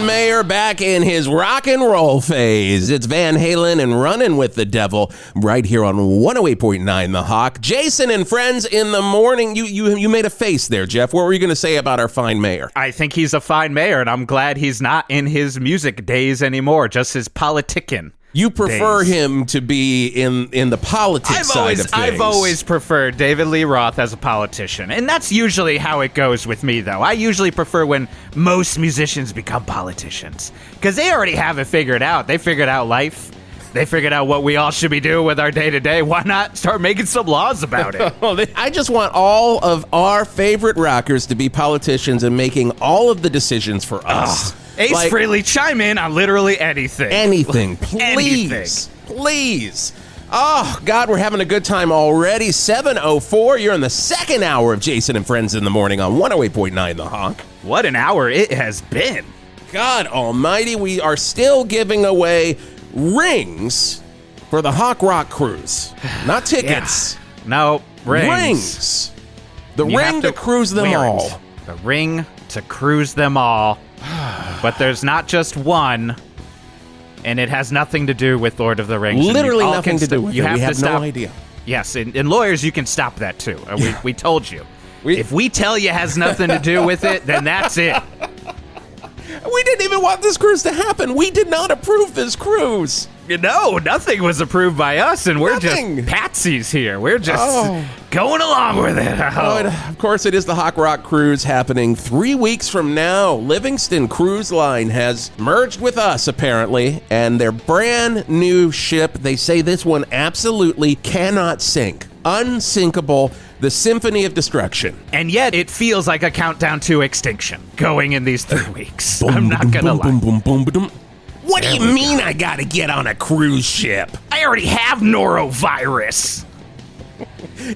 John Mayer back in his rock and roll phase. It's Van Halen and Running with the Devil right here on 108.9 The Hawk. Jason and friends in the morning. You made a face there, Geoff. What were you going to say about our fine mayor? I think he's a fine mayor, and I'm glad he's not in his music days anymore, just his politicking. You prefer him to be in the politics side of things. I've always preferred David Lee Roth as a politician, and that's usually how it goes with me, though. I usually prefer when most musicians become politicians, because they already have it figured out. They figured out life. They figured out what we all should be doing with our day-to-day. Why not start making some laws about it? I just want all of our favorite rockers to be politicians and making all of the decisions for us. Ace Frehley, chime in on literally anything. Anything, please. Anything. Please. Oh, God, we're having a good time already. 7:04. You're in the second hour of Jason and Friends in the Morning on 108.9 The Hawk. What an hour it has been. God almighty, we are still giving away rings for the Hawk Rock Cruise. Not tickets. Yeah. No, rings. The ring to cruise them all. The ring to cruise them all. But there's not just one, and it has nothing to do with Lord of the Rings. Literally nothing to do with it. We have no idea. Yes, and lawyers, you can stop that too. We told you. If we tell you it has nothing to do with it, then that's it. We didn't even want this cruise to happen. We did not approve this cruise. No, nothing was approved by us, and we're just patsies here. We're just going along with it. Of course, it is the Hawk Rock Cruise happening 3 weeks from now. Livingston Cruise Line has merged with us, apparently, and their brand new ship, they say this one absolutely cannot sink. Unsinkable. The Symphony of Destruction. And yet it feels like a countdown to extinction going in these 3 weeks. I'm not gonna lie. What do you mean I gotta get on a cruise ship? I already have norovirus.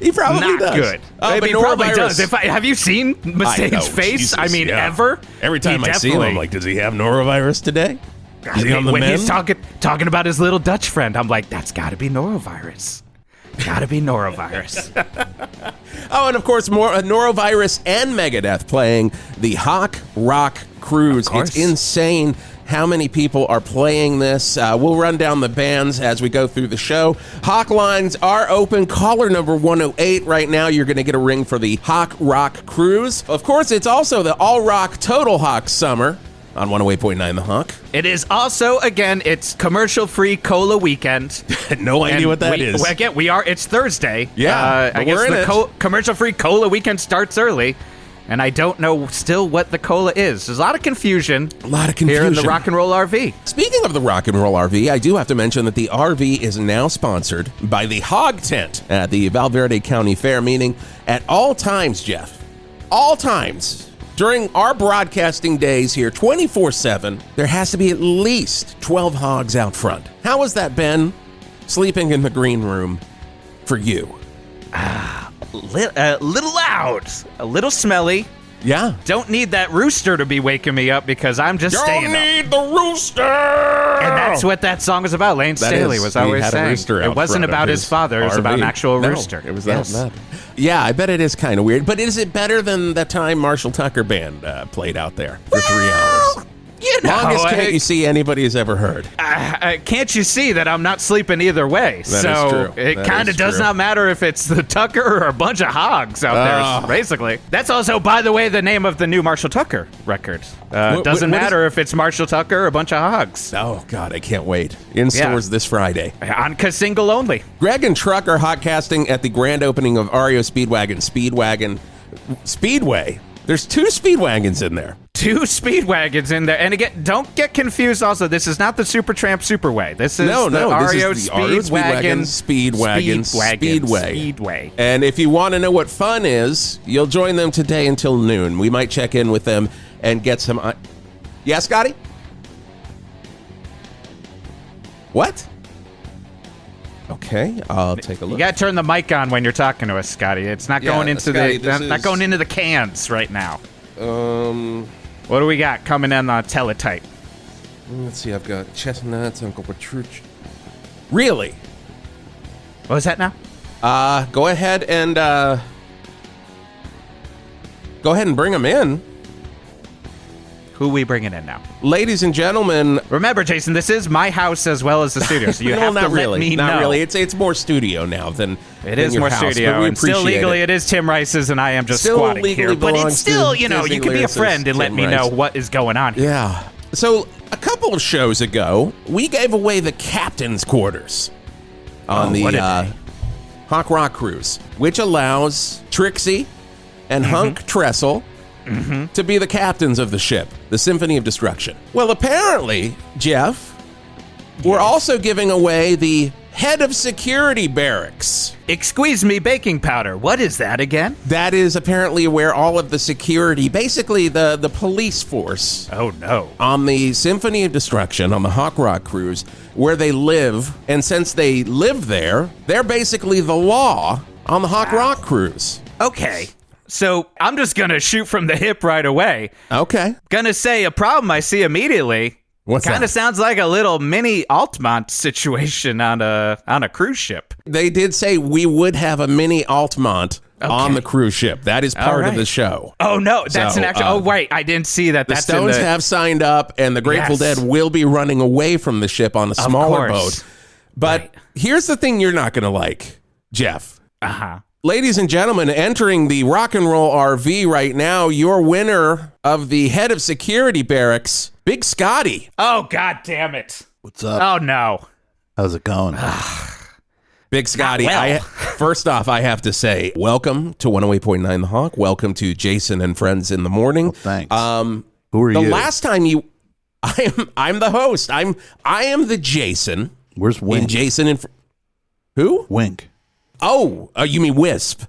He probably not does. Good. He probably does. Have you seen Mustaine's face? Jesus, I mean, ever? Every time I see him, I'm like, does he have norovirus today? Is he on the mend? He's talking about his little Dutch friend, I'm like, that's gotta be norovirus. Gotta be norovirus. Oh, and of course, more norovirus and Megadeth playing the Hawk Rock Cruise. It's insane how many people are playing this. We'll run down the bands as we go through the show. Hawk lines are open. Caller number 108 right now. You're going to get a ring for the Hawk Rock Cruise. Of course, it's also the All Rock Total Hawk Summer on 108.9 The Hawk. It is also, again, it's commercial-free cola weekend. No idea what that is. Again, it's Thursday. Yeah, I guess the commercial-free cola weekend starts early, and I don't know still what the cola is. There's a lot of confusion. Here in the Rock and Roll RV. Speaking of the Rock and Roll RV, I do have to mention that the RV is now sponsored by the Hog Tent at the Valverde County Fair, meaning at all times, Geoff, all times, during our broadcasting days here, 24/7, there has to be at least 12 hogs out front. How has that been sleeping in the green room for you? A little loud, a little smelly. Yeah. Don't need that rooster to be waking me up because I'm just staying up. Don't need the rooster! And that's what that song is about. Lane Staley was always saying. It wasn't about his father, it was about an actual rooster. It was that. Yeah, I bet it is kind of weird. But is it better than the time Marshall Tucker Band played out there for 3 hours? You know, longest can't you see anybody has ever heard. Can't you see that I'm not sleeping either way? That is true. It kind of does not matter if it's the Tucker or a bunch of hogs out there, basically. That's also, by the way, the name of the new Marshall Tucker record. Doesn't matter if it's Marshall Tucker or a bunch of hogs. Oh, God, I can't wait. In stores this Friday. On Kasingle only. Greg and Truck are hotcasting at the grand opening of REO Speedway. There's 2 Speedwagons in there. 2 Speedwagons in there. And again, don't get confused also. This is not the Supertramp Superway. This is the REO Speedway. And if you want to know what fun is, you'll join them today until noon. We might check in with them and get some... Yeah, Scotty? What? Okay, I'll take a look. You gotta turn the mic on when you're talking to us, Scotty. It's not going into not going into the cans right now. What do we got coming in on Teletype? Let's see. I've got chestnuts, Uncle Patruch. Really? What was that now? Go ahead and bring them in. Who are we bringing in now? Ladies and gentlemen. Remember, Jason, this is my house as well as the studio, so you have to let me know. Not really. It's more studio now than it is your more house, studio. And still legally, it is Tim Rice's, and I am just still squatting here. But it's still, you know, you can be a friend and let me know what is going on here. Yeah. So a couple of shows ago, we gave away the captain's quarters on the Hawk Rock Cruise, which allows Trixie and Hunk Trestle to be the captains of the ship, the Symphony of Destruction. Well, apparently, Geoff, we're also giving away the head of security barracks. Excuse me, baking powder. What is that again? That is apparently where all of the security, basically the police force. Oh, no. On the Symphony of Destruction, on the Hawk Rock Cruise, where they live. And since they live there, they're basically the law on the Hawk Rock Cruise. Okay. So I'm just going to shoot from the hip right away. Okay. Gonna say a problem I see immediately. What's that? Kind of sounds like a little mini Altamont situation on a cruise ship. They did say we would have a mini Altamont on the cruise ship. That is part of the show. Oh, no. That's an actual... Oh, wait. I didn't see that. The Stones have signed up, and the Grateful Dead will be running away from the ship on a smaller boat. But here's the thing you're not going to like, Geoff. Uh-huh. Ladies and gentlemen, entering the Rock and Roll RV right now, your winner of the head of security barracks, Big Scotty. Oh, God damn it. What's up? Oh, no. How's it going? Big Scotty, first off, I have to say, welcome to 108.9 The Hawk. Welcome to Jason and Friends in the Morning. Well, thanks. Who are you? The last time I'm the host. I am the Jason. Where's Wink? And Jason and... Who? Wink. Oh, you mean Wisp?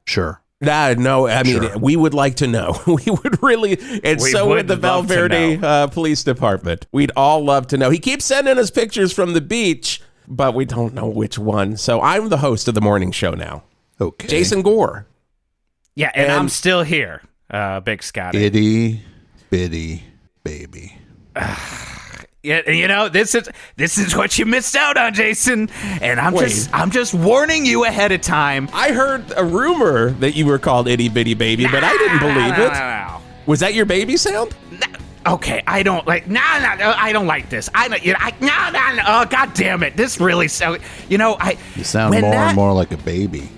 Sure. No, I mean, we would like to know. We would really, and so would the Valverde Police Department. We'd all love to know. He keeps sending us pictures from the beach, but we don't know which one. So I'm the host of the morning show now. Okay. Jason Gore. Yeah, and I'm still here, Big Scotty. Itty Bitty Baby. Yeah, you know, this is what you missed out on, Jason. And I'm just warning you ahead of time. I heard a rumor that you were called Itty Bitty Baby, but I didn't believe it. No. Was that your baby sound? Okay, I don't like. I don't like this. Oh, God damn it! This really sounds. You know, You sound more and more like a baby.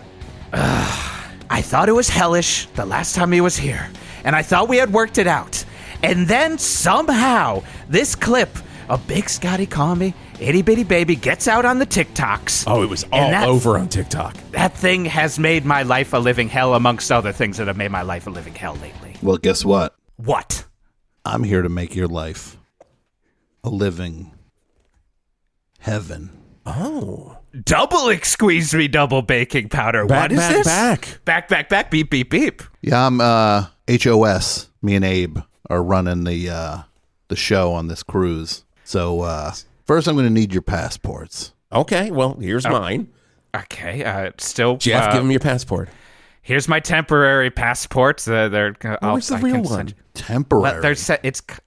I thought it was hellish the last time he was here, and I thought we had worked it out. And then somehow this clip of Big Scotty calling me Itty Bitty Baby gets out on the TikToks. Oh, it was all over on TikTok. That thing has made my life a living hell, amongst other things that have made my life a living hell lately. Well, guess what? What? I'm here to make your life a living heaven. Oh. Double squeeze me, double baking powder. What is this? Back, beep, beep, beep. Yeah, I'm HOS. Me and Abe are running the show on this cruise. So first I'm going to need your passports. Okay, well, here's mine. Okay, still... Geoff, give him your passport. Here's my temporary passport. Where's the real one? Temporary? Well,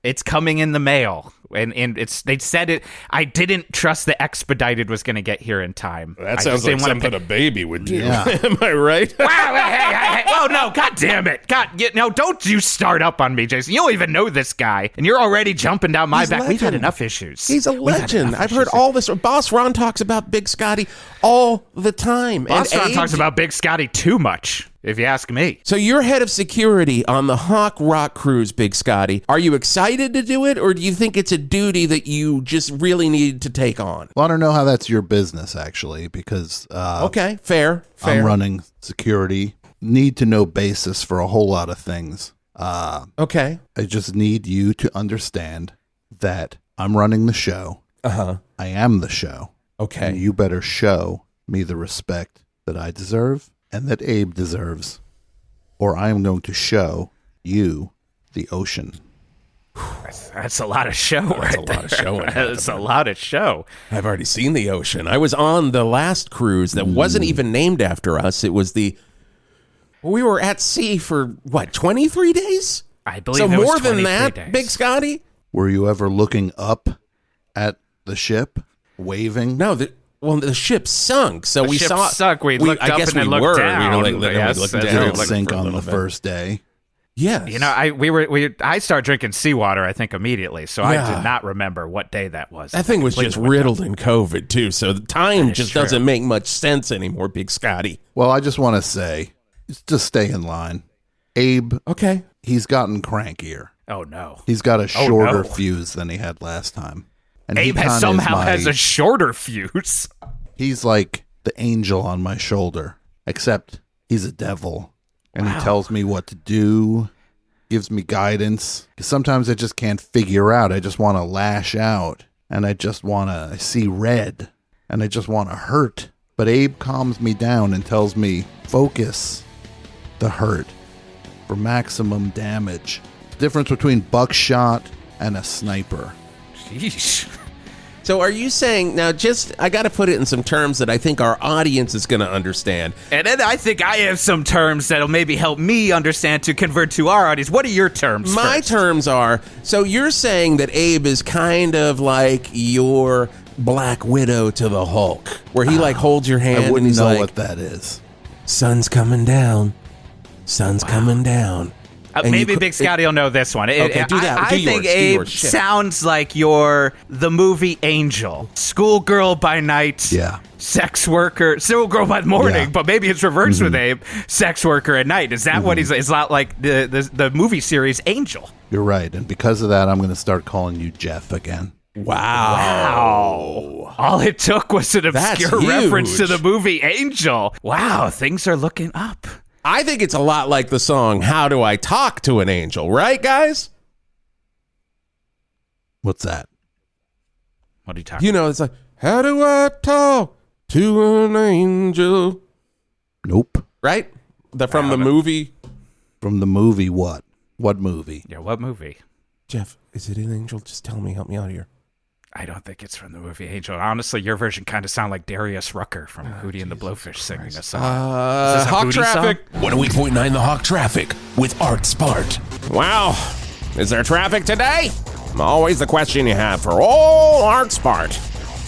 it's coming in the mail. And they said it. I didn't trust the expedited was going to get here in time. That sounds like something a baby would do. Yeah. Am I right? Wow, hey. Oh, no. God damn it. Don't you start up on me, Jason. You don't even know this guy. And you're already jumping down my back. We've had enough issues. He's a legend. I've heard all this. Boss Ron talks about Big Scotty all the time. Boss Ron talks about Big Scotty too much, if you ask me. So you're head of security on the Hawk Rock Cruise, Big Scotty. Are you excited to do it, or do you think it's a duty that you just really need to take on? Well, I don't know how that's your business, actually, because okay, fair. I'm running security. Need to know basis for a whole lot of things. Okay. I just need you to understand that I'm running the show. I am the show. Okay. And you better show me the respect that I deserve and that Abe deserves, or I am going to show you the ocean. That's a lot of show. That's a lot of show. That's a lot of show. I've already seen the ocean. I was on the last cruise that wasn't even named after us. It was we were at sea for, 23 days? I believe so. It was More than that, days. Big Scotty? Were you ever looking up at the ship, waving? No, the ship sunk, so we saw. Sunk. We looked up and then looked down. It didn't sink on the first day. Yes. You know, I started drinking seawater, I think, immediately, so I did not remember what day that was. That thing was just riddled in COVID, too, so the time just doesn't make much sense anymore, Big Scotty. Well, I just want to say, just stay in line. Abe, okay, he's gotten crankier. Oh, no. He's got a shorter fuse than he had last time. And Abe has a shorter fuse. He's like the angel on my shoulder, except he's a devil. And he tells me what to do, gives me guidance. Because sometimes I just can't figure out. I just want to lash out. And I just want to see red. And I just want to hurt. But Abe calms me down and tells me, focus the hurt for maximum damage. The difference between buckshot and a sniper. Sheesh. So are you saying, now I got to put it in some terms that I think our audience is going to understand. And then I think I have some terms that'll maybe help me understand to convert to our audience. What are your terms My first? terms are, so you're saying that Abe is kind of like your Black Widow to the Hulk, where he like holds your hand I and wouldn't he's know like, what that is. sun's coming down, sun's coming down. And maybe Big Scotty will know this one. Okay, do that. I think Abe sounds like you're the movie Angel. Schoolgirl by night. Yeah. Sex worker. Schoolgirl by morning, Yeah. but maybe it's reversed with Abe. Sex worker at night. Is that what he's... It's not like the movie series Angel. You're right. And because of that, I'm going to start calling you Geoff again. Wow. All it took was an obscure huge. reference to the movie Angel. Wow, things are looking up. I think it's a lot like the song, How Do I Talk to an Angel, right, guys? What's that? What are you talking You know, it's like, how do I talk to an angel? Nope. Right? From the movie. From the movie what? What movie? Yeah, what movie? Jeff, is it an angel? Just tell me, help me out here. I don't think it's from the movie Angel. Honestly, your version kind of sound like Darius Rucker from Hootie and the Blowfish singing a song. Is this a Hawk Hootie Traffic. song? 108.9 The Hawk Traffic with Art Spart. Wow. Is there traffic today? Always the question you have for all Art Spart.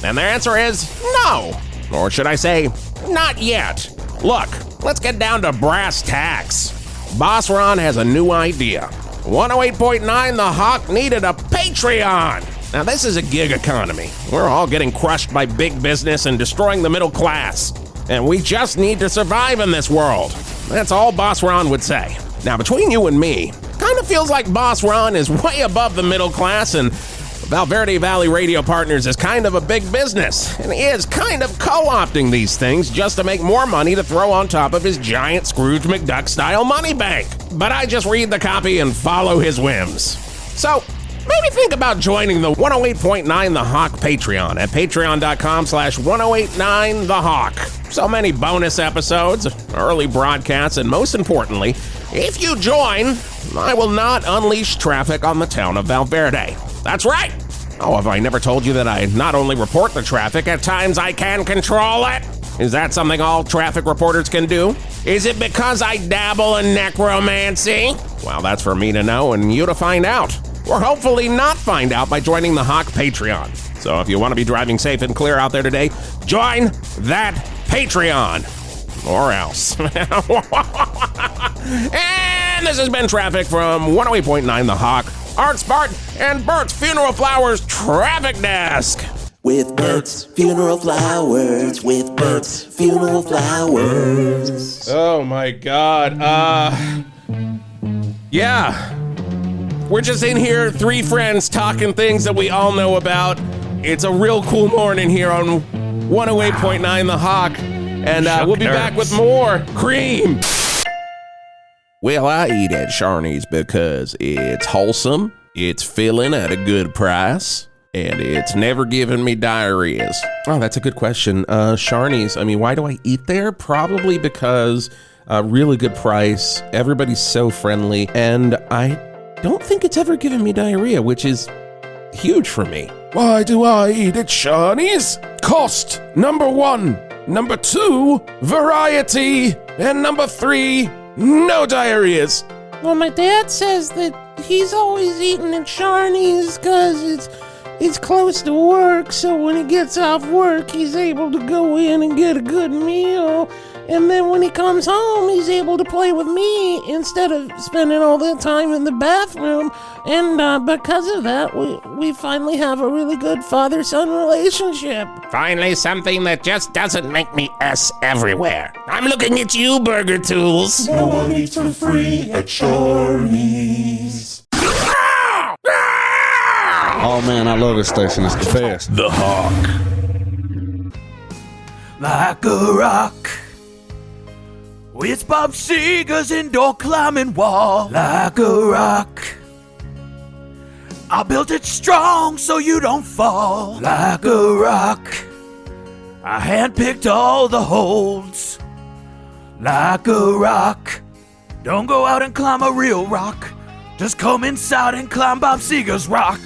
And the answer is no. Or should I say, not yet. Look, let's get down to brass tacks. Boss Ron has a new idea. 108.9 The Hawk needed a Patreon. Now, this is a gig economy. We're all getting crushed by big business and destroying the middle class. And we just need to survive in this world. That's all Boss Ron would say. Now, between you and me, kind of feels like Boss Ron is way above the middle class and Valverde Valley Radio Partners is kind of a big business. And he is kind of co-opting these things just to make more money to throw on top of his giant Scrooge McDuck-style money bank. But I just read the copy and follow his whims. So, maybe think about joining the 108.9 The Hawk Patreon at patreon.com/1089 The Hawk. So many bonus episodes, early broadcasts, and most importantly, if you join, I will not unleash traffic on the town of Valverde. That's right. Oh, have I never told you that I not only report the traffic, at times I can control it? Is that something all traffic reporters can do? Is it because I dabble in necromancy? Well, that's for me to know and you to find out. Or hopefully not find out by joining the Hawk Patreon. So if you want to be driving safe and clear out there today, join that Patreon. Or else. And this has been traffic from 108.9 The Hawk, Art Spart, and Bert's Funeral Flowers Traffic Desk. With Bert's Funeral Flowers, with Bert's Funeral Flowers. Oh my God. Yeah. We're just in here, three friends talking things that we all know about. It's a real cool morning here on 108.9 The Hawk. And we'll be back with more cream. Well, I eat at Sharney's because it's wholesome, it's filling at a good price, and it's never given me diarrheas. Oh, that's a good question. Sharney's, I mean, why do I eat there? Probably because really good price, everybody's so friendly, and I don't think it's ever given me diarrhea, which is huge for me. Why do I eat at Shawnee's? Cost, number 1. Number 2, variety. And number 3, no diarrheas. Well, my dad says that he's always eating at Sharney's because it's close to work, so when he gets off work, he's able to go in and get a good meal. And then when he comes home, he's able to play with me instead of spending all the time in the bathroom. And because of that, we finally have a really good father-son relationship. Finally, something that just doesn't make me S everywhere. I'm looking at you, Burger Tools. No one eats for free at Shorty's. Oh man, I love this station. It's the best. The Hawk. Like a rock. It's Bob Seger's indoor climbing wall. Like a rock. I built it strong so you don't fall. Like a rock. I handpicked all the holds. Like a rock. Don't go out and climb a real rock. Just come inside and climb Bob Seger's rock.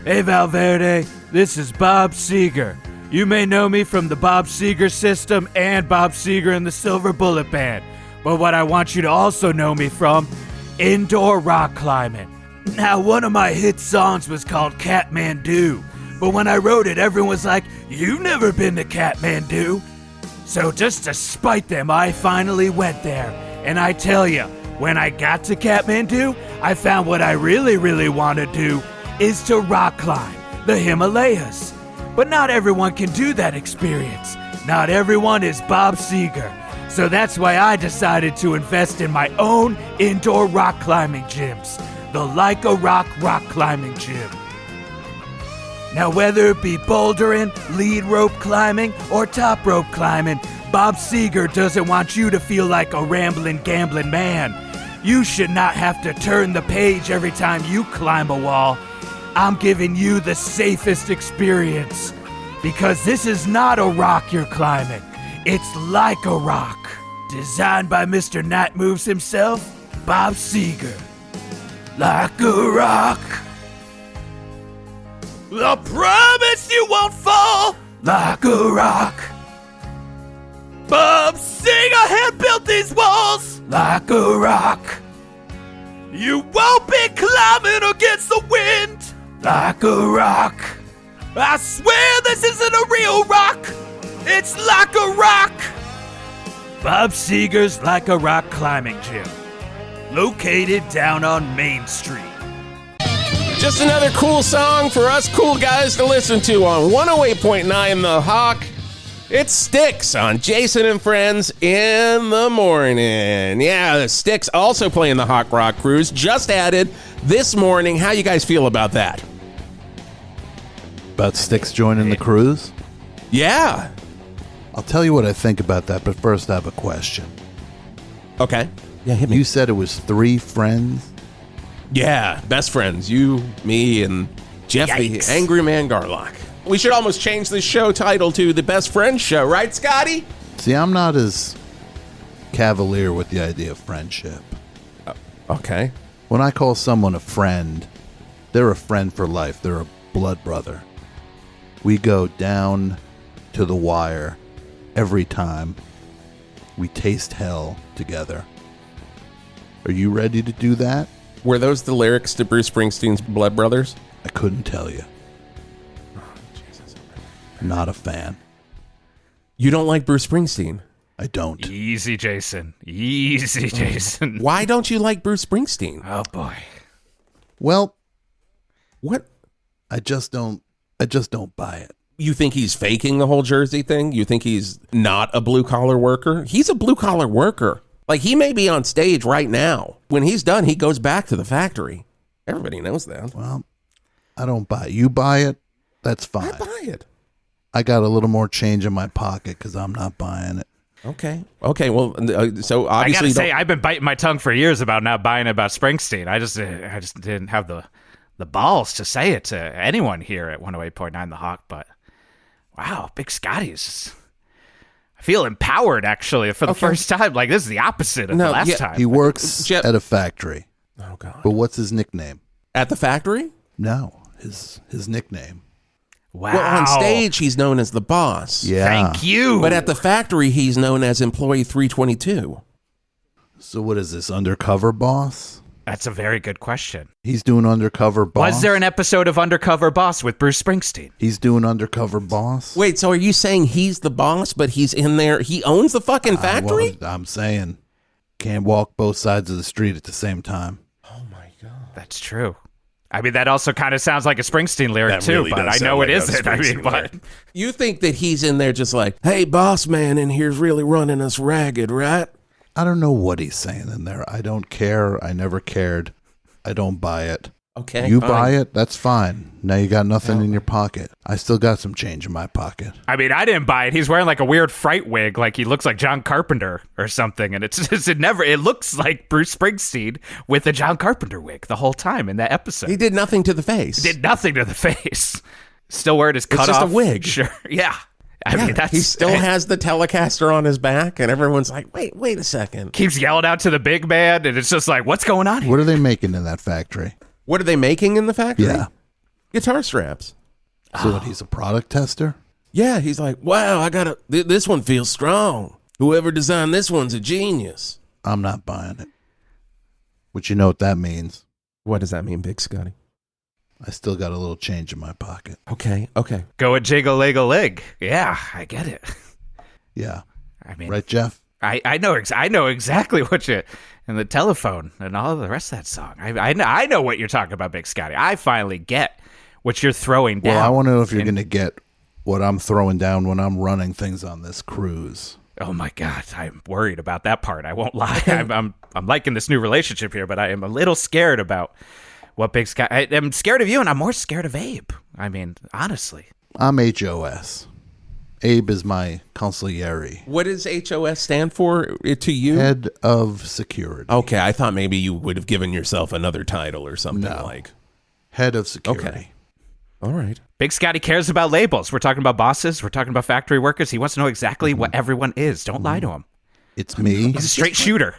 Hey Valverde, this is Bob Seger. You may know me from the Bob Seger System and Bob Seger and the Silver Bullet Band. But what I want you to also know me from, indoor rock climbing. Now, one of my hit songs was called Kathmandu. But when I wrote it, everyone was like, "You've never been to Kathmandu?" So just to spite them, I finally went there. And I tell you, when I got to Kathmandu, I found what I really, really want to do is to rock climb the Himalayas. But not everyone can do that experience. Not everyone is Bob Seger. So that's why I decided to invest in my own indoor rock climbing gyms, the Like a Rock rock climbing gym. Now whether it be bouldering, lead rope climbing, or top rope climbing, Bob Seger doesn't want you to feel like a rambling, gambling man. You should not have to turn the page every time you climb a wall. I'm giving you the safest experience. Because this is not a rock you're climbing. It's like a rock. Designed by Mr. Night Moves himself, Bob Seger. Like a rock. I promise you won't fall. Like a rock. Bob Seger hand built these walls. Like a rock. You won't be climbing against the wind. Like a rock. I swear this isn't a real rock. It's like a rock. Bob Seger's Like a Rock climbing gym. Located down on Main Street. Just another cool song for us cool guys to listen to on 108.9 The Hawk. It Sticks on Jason and Friends in the morning. Yeah, the Sticks also playing the Hawk Rock Cruise. Just added this morning. How you guys feel about that? About Styx joining the cruise? Yeah. I'll tell you what I think about that, but first I have a question. Okay. Yeah, hit me. You said it was 3 friends? Yeah, best friends. You, me, and Geoff, the Angry Man Garlock. We should almost change this show title to The Best Friends Show, right, Scotty? See, I'm not as cavalier with the idea of friendship. Okay. When I call someone a friend, they're a friend for life. They're a blood brother. We go down to the wire every time. We taste hell together. Are you ready to do that? Were those the lyrics to Bruce Springsteen's Blood Brothers? I couldn't tell you. Oh, Jesus. Not a fan. You don't like Bruce Springsteen? I don't. Easy, Jason. Easy, Jason. Why don't you like Bruce Springsteen? Oh, boy. Well, What? I just don't buy it. You think he's faking the whole Jersey thing? You think he's not a blue-collar worker? He's a blue-collar worker. Like, he may be on stage right now. When he's done, he goes back to the factory. Everybody knows that. Well, I don't buy it. You buy it, that's fine. I buy it. I got a little more change in my pocket because I'm not buying it. Okay. Well, so I obviously, gotta say, I've been biting my tongue for years about not buying about Springsteen. I just didn't have the balls to say it to anyone here at 108.9 The Hawk. But wow, Big Scotty is. I feel empowered actually for the first time. Like this is the opposite of the last time. He works Geoff- at a factory. Oh God. But what's his nickname? At the factory? No, his nickname. Wow. Well, on stage, he's known as the boss. Yeah. Thank you. But at the factory, he's known as Employee 322. So what is this, undercover boss? That's a very good question. He's doing Undercover Boss. Was there an episode of Undercover Boss with Bruce Springsteen? He's doing Undercover Boss. Wait, so are you saying he's the boss, but he's in there? He owns the fucking factory? Well, I'm saying can't walk both sides of the street at the same time. Oh my God. That's true. I mean, that also kind of sounds like a Springsteen lyric, That too, really but does I know sound it like a isn't. I Springsteen mean, but lyric. You think that he's in there just like, hey, boss man in here's really running us ragged, right? I don't know what he's saying in there. I don't care. I never cared. I don't buy it. Okay. You fine. buy it, that's fine. Now you got nothing in your pocket. I still got some change in my pocket. I mean, I didn't buy it. He's wearing like a weird fright wig, like he looks like John Carpenter or something, and it's just, it looks like Bruce Springsteen with a John Carpenter wig the whole time in that episode. He did nothing to the face. Did nothing to the face. Still wearing his cut just off a wig. Sure. Yeah. I mean, that's he still has the Telecaster on his back, and everyone's like, wait a second. keeps yelling out to the big man, and it's just like, what's going on here? What are they making in that factory? What are they making in the factory? Yeah. Guitar straps. So what, he's a product tester? Yeah, he's like, wow, this one feels strong. Whoever designed this one's a genius. I'm not buying it. But you know what that means. What does that mean, Big Scotty? I still got a little change in my pocket. Okay. Go a jiggle leg lig. Yeah, I get it. Yeah. I mean, Right, Geoff? I know exactly what you, and the telephone and all of the rest of that song. I know what you're talking about, Big Scotty. I finally get what you're throwing down. Well, I want to know if you're going to get what I'm throwing down when I'm running things on this cruise. Oh my God, I'm worried about that part. I won't lie. I'm liking this new relationship here, but I am a little scared about what Big Scotty. I'm scared of you, and I'm more scared of Abe. I mean, honestly. I'm HOS. Abe is my consigliere. What does HOS stand for to you? Head of security. Okay, I thought maybe you would have given yourself another title or something No. like. Head of security. Okay. All right. Big Scotty cares about labels. We're talking about bosses. We're talking about factory workers. He wants to know exactly what everyone is. Don't lie to him. It's me. He's a straight shooter.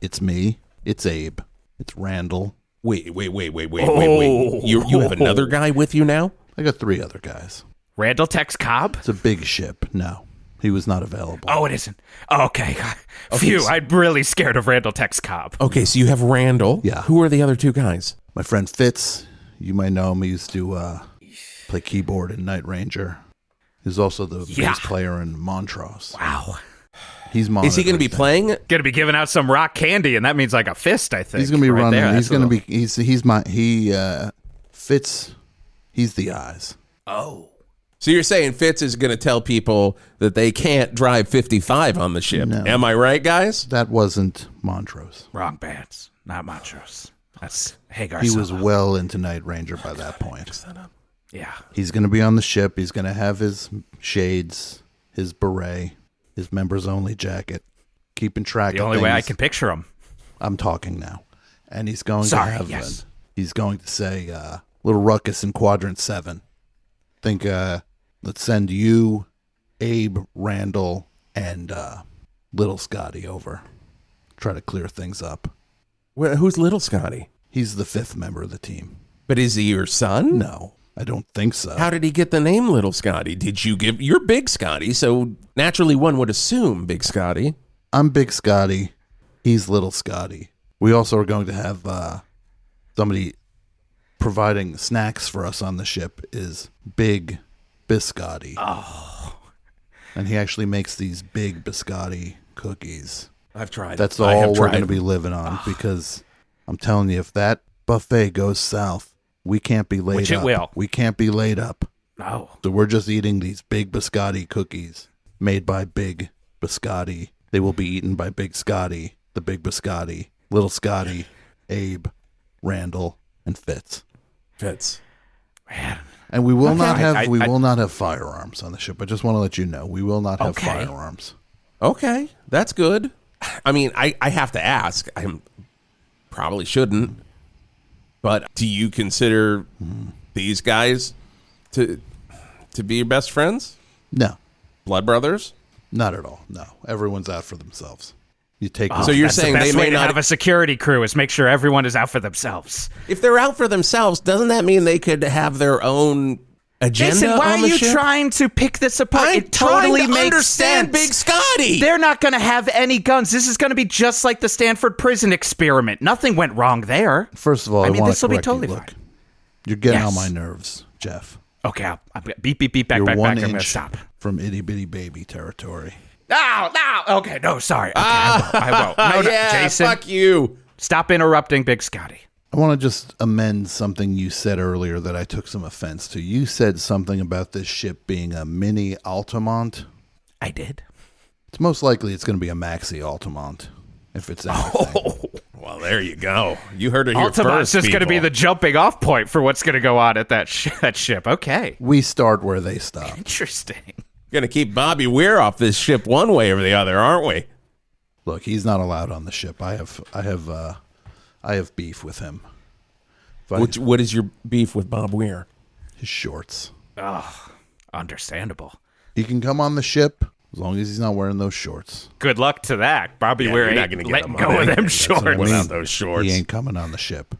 It's me. It's Abe. It's Randall. Wait. You have another guy with you now? I got 3 other guys. Randall Tex Cobb? It's a big ship. No, he was not available. Oh, it isn't. Okay. Phew, I'm really scared of Randall Tex Cobb. Okay, so you have Randall. Yeah. Who are the other 2 guys? My friend Fitz, you might know him. He used to play keyboard in Night Ranger. He's also the bass player in Montrose. Wow. He's Is he going to be playing? Gonna be giving out some rock candy, and that means like a fist, I think. He's going to be right running. there. He's That's going to a be. Fitz. He's the eyes. Oh. So you're saying Fitz is going to tell people that they can't drive 55 on the ship. No. Am I right, guys? That wasn't Montrose. Wrong bands. Not Montrose. That's Hagar. He was Solo. well into Night Ranger by that point. Yeah. He's going to be on the ship. He's going to have his shades, his beret, his members only jacket, keeping track The of only way I things. can picture him. I'm talking now. And he's going Sorry, to have yes. he's going to say little ruckus in quadrant 7. Think let's send you, Abe, Randall, and little Scotty over. Try to clear things up. Who's little Scotty? He's the 5th member of the team. But is he your son? No, I don't think so. How did he get the name Little Scotty? Did you give... You're Big Scotty, so naturally one would assume Big Scotty. I'm Big Scotty. He's Little Scotty. We also are going to have somebody providing snacks for us on the ship is Big Biscotti. Oh. And he actually makes these big biscotti cookies. I've tried. That's I have all we're tried. going to be living on because I'm telling you, if that buffet goes south, we can't be laid Which up. it will. We can't be laid up. No. So we're just eating these big biscotti cookies made by Big Biscotti. They will be eaten by Big Scotty, the Big Biscotti, Little Scotty, Abe, Randall, and Fitz. Man. And we will not have I- will not have firearms on the ship. I just want to let you know we will not have Okay. firearms. Okay, that's good. I mean, I have to ask. I probably shouldn't. But do you consider these guys to be your best friends? No, Blood brothers? not at all. No, everyone's out for themselves. You take So you're That's saying the best they may way to not have a security crew is make sure everyone is out for themselves. If they're out for themselves, doesn't that mean they could have their own agenda Jason, why on are the you ship? trying to pick this apart? I'm It totally trying to makes understand sense. Big Scotty. They're not going to have any guns. This is going to be just like the Stanford prison experiment. Nothing went wrong there. First of all, I I mean, want this to will be correct totally you. fine. Look, you're getting Yes. on my nerves, Jeff. Okay, I'm beep, beep, beep, back, You're back, one back. I'm going to inch stop. from Itty Bitty Baby territory. No. Okay, no, sorry. Okay, I won't. No, yeah, Jason, fuck you. stop interrupting Big Scotty. I want to just amend something you said earlier that I took some offense to. You said something about this ship being a mini Altamont. I did. It's most likely it's going to be a maxi Altamont, if it's anything. Well, there you go. You heard it here Altamont's first, just going to be people. the jumping off point for what's going to go on at that ship. Okay. We start where they stop. Interesting. Going to keep Bobby Weir off this ship one way or the other, aren't we? Look, he's not allowed on the ship. I have beef with him. What is your beef with Bob Weir? His shorts. Understandable. He can come on the ship as long as he's not wearing those shorts. Good luck to that. Bobby Weir you're not ain't gonna get letting him go on of anything. them That's shorts. what I mean. Without those shorts. He ain't coming on the ship.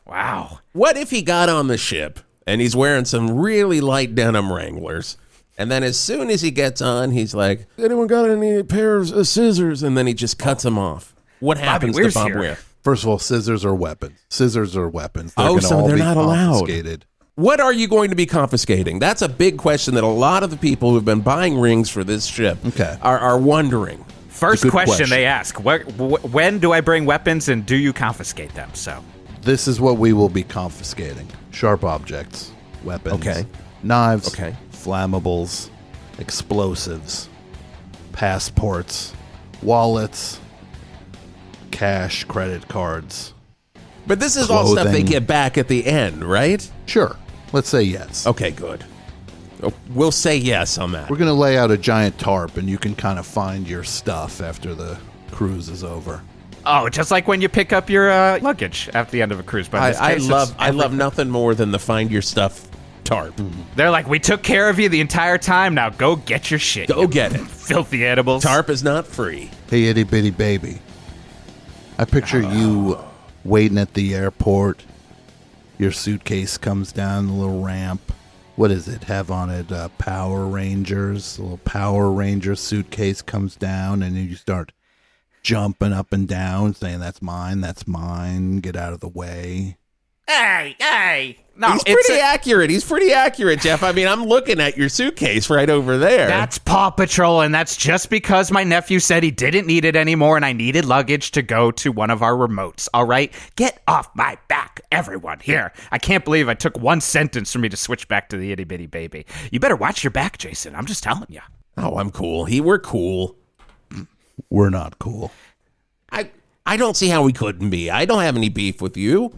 Wow. What if he got on the ship and he's wearing some really light denim Wranglers, and then as soon as he gets on, he's like, anyone got any pairs of scissors? And then he just cuts them off. What happens to Weir's Bob here. Weir? First of all, scissors are weapons. Scissors are weapons. They're Oh, gonna so all they're be not allowed. confiscated. What are you going to be confiscating? That's a big question that a lot of the people who've been buying rings for this ship are wondering. First good question question. they ask, when do I bring weapons and do you confiscate them? So, This is what we will be confiscating. Sharp objects, weapons, Okay. knives, Okay. flammables, explosives, passports, wallets, cash, credit cards. But this is all stuff they Clothing. get back at the end, right? Sure. Let's say yes. Okay, good. We'll say yes on that. We're going to lay out a giant tarp and you can kind of find your stuff after the cruise is over. oh, just like when you pick up your luggage at the end of a cruise. But in this I case, love it's I love nothing more than the find your stuff tarp. They're like, we took care of you the entire time. Now go get your shit. Go you get it. filthy animals. Tarp is not free. Hey, itty bitty baby. I picture you waiting at the airport. Your suitcase comes down the little ramp. What does it have on it? Power Rangers. A little Power Ranger suitcase comes down, and then you start jumping up and down, saying, "That's mine. That's mine. Get out of the way." Hey. No, He's it's pretty accurate. He's pretty accurate, Jeff. I mean, I'm looking at your suitcase right over there. That's Paw Patrol, and that's just because my nephew said he didn't need it anymore and I needed luggage to go to one of our remotes, all right? Get off my back, everyone. Here. I can't believe I took one sentence for me to switch back to the Itty Bitty Baby. You better watch your back, Jason. I'm just telling you. Oh, I'm cool. We're cool. We're not cool. I don't see how we couldn't be. I don't have any beef with you.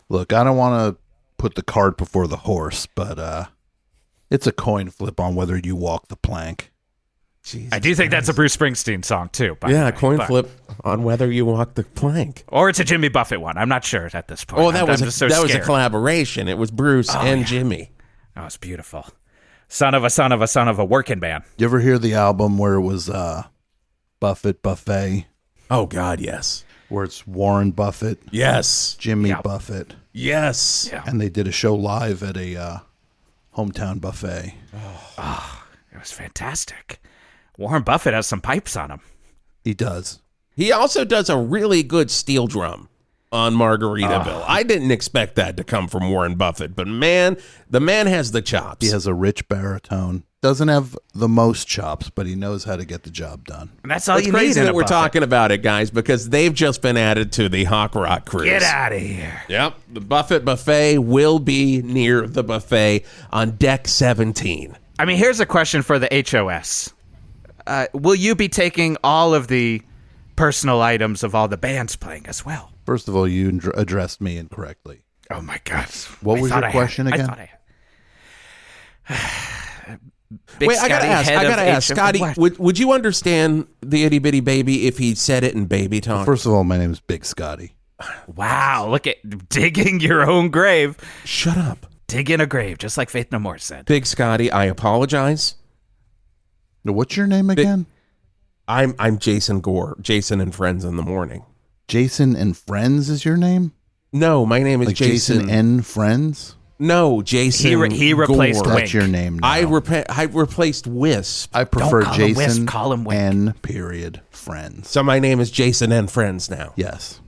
Look, I don't want to put the cart before the horse, but it's a coin flip on whether you walk the plank. I do think that's a Bruce Springsteen song, too. By the Yeah, way, coin but- flip on whether you walk the plank. Or it's a Jimmy Buffett one. I'm not sure at this point. Oh, that I'm was just so that was a scared. collaboration. It was Bruce and Jimmy. Oh, it's beautiful. Son of a working man. You ever hear the album where it was Buffett Buffet, Oh God, yes, where it's Warren Buffett, yes, Jimmy Yep. Buffett, yes. Yeah. and they did a show live at a hometown buffet. It was fantastic. Warren Buffett has some pipes on him. He does. He also does a really good steel drum on Margaritaville. I didn't expect that to come from Warren Buffett, but man, the man has the chops. He has a rich baritone. Doesn't have the most chops, but he knows how to get the job done. And that's all It's you need crazy in that a we're Buffett. talking about it, guys, because they've just been added to the Hawk Rock cruise. Get out of here. Yep, the Buffett Buffet will be near the buffet on deck 17. I mean, here's a question for the HOS. Will you be taking all of the personal items of all the bands playing as well? First of all, you addressed me incorrectly. Oh, my God. What was your question I again? thought I had. Big Wait, I gotta Scotty, ask, Scotty, What? would you understand the Itty Bitty Baby if he said it in baby talk? First of all, my name is Big Scotty. Wow, look at digging your own grave. Shut up. Dig in a grave, just like Faith No More said. Big Scotty, I apologize. Now, what's your name again? I'm Jason Gore, Jason and Friends in the Morning. Jason and Friends is your name? No, my name is Like Jason and Friends? No, Jason. He replaced Gore. Wink. That's your name now. I replaced Wisp. I prefer call him Wisp, Jason call him Wink. N. Period Friends. So my name is Jason and Friends now. Yes.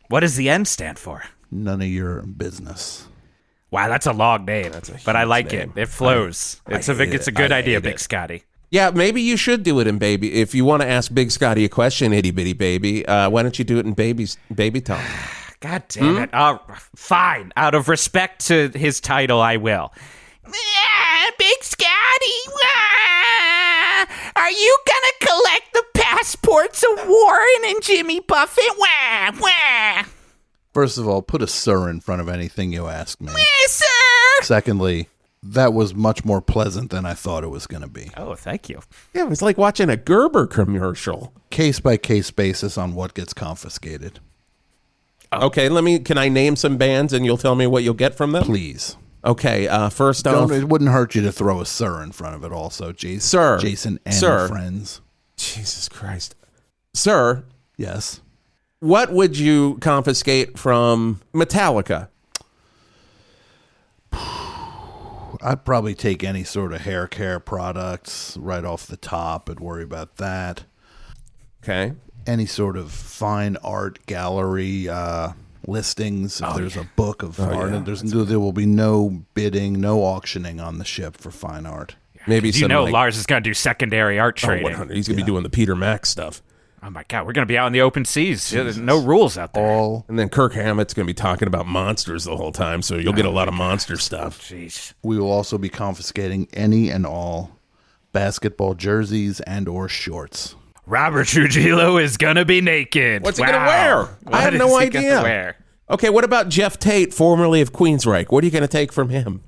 What does the N stand for? None of your business. Wow, that's a long name, but I like name. it. It flows. It's a good idea, Big Scotty. Yeah, maybe you should do it in baby. If you want to ask Big Scotty a question, Itty Bitty Baby, why don't you do it in baby talk? God damn it. Oh, fine. Out of respect to his title, I will. Big Scotty, are you gonna collect the passports of Warren and Jimmy Buffett? First of all, put a sir in front of anything you ask me. Sir. Secondly, that was much more pleasant than I thought it was going to be. Oh, thank you. Yeah, it was like watching a Gerber commercial. Case by case basis on what gets confiscated. Okay, can I name some bands and you'll tell me what you'll get from them? Please. Okay, first off. It wouldn't hurt you to throw a sir in front of it also. Jason and Friends. Jesus Christ. Sir. Yes. What would you confiscate from Metallica? I'd probably take any sort of hair care products right off the top. I'd worry about that. Okay. Any sort of fine art gallery listings. If there's a book of art, and there will be no bidding, no auctioning on the ship for fine art. Maybe some, Lars is going to do secondary art trading. 100. He's going to be doing the Peter Mac stuff. Oh, my God. We're going to be out in the open seas. There's no rules out there. And then Kirk Hammett's going to be talking about monsters the whole time, so you'll get a lot of monster stuff. Jeez. We will also be confiscating any and all basketball jerseys and or shorts. Robert Trujillo is going to be naked. What's he going to wear? I have no idea. Okay, what about Jeff Tate, formerly of Queensryche? What are you going to take from him?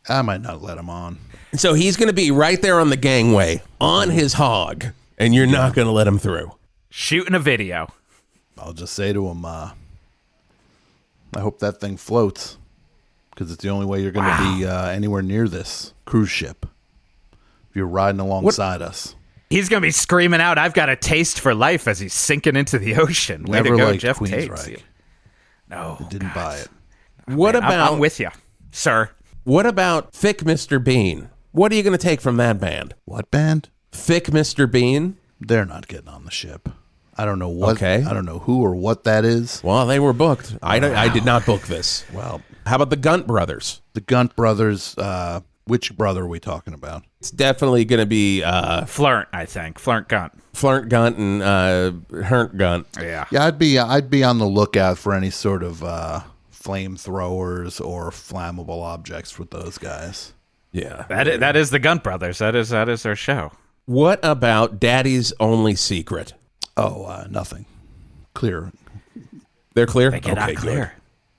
I might not let him on. So he's going to be right there on the gangway, on his hog, and you're not going to let him through. Shooting a video. I'll just say to him, I hope that thing floats, because it's the only way you're going to be anywhere near this cruise ship. If you're riding alongside us. He's going to be screaming out, "I've got a taste for life," as he's sinking into the ocean. Way Never to go, liked Jeff Queensryche. Tate. No. Didn't buy it. What about... I'm with you, sir. What about Thick Mr. Bean? What are you going to take from that band? What band? Thick Mr. Bean? They're not getting on the ship. I don't know what. Okay. I don't know who or what that is. Well, they were booked. I did not book this. Well, how about the Gunt Brothers? The Gunt Brothers. Which brother are we talking about? It's definitely going to be Flint, I think. Flint Gunt. Flint Gunt and Hernt Gunt. Yeah. Yeah, I'd be on the lookout for any sort of flamethrowers or flammable objects with those guys. Yeah. That is the Gunt Brothers. That is their show. What about Daddy's Only Secret? Oh, nothing. Clear. They're clear? They get on clear.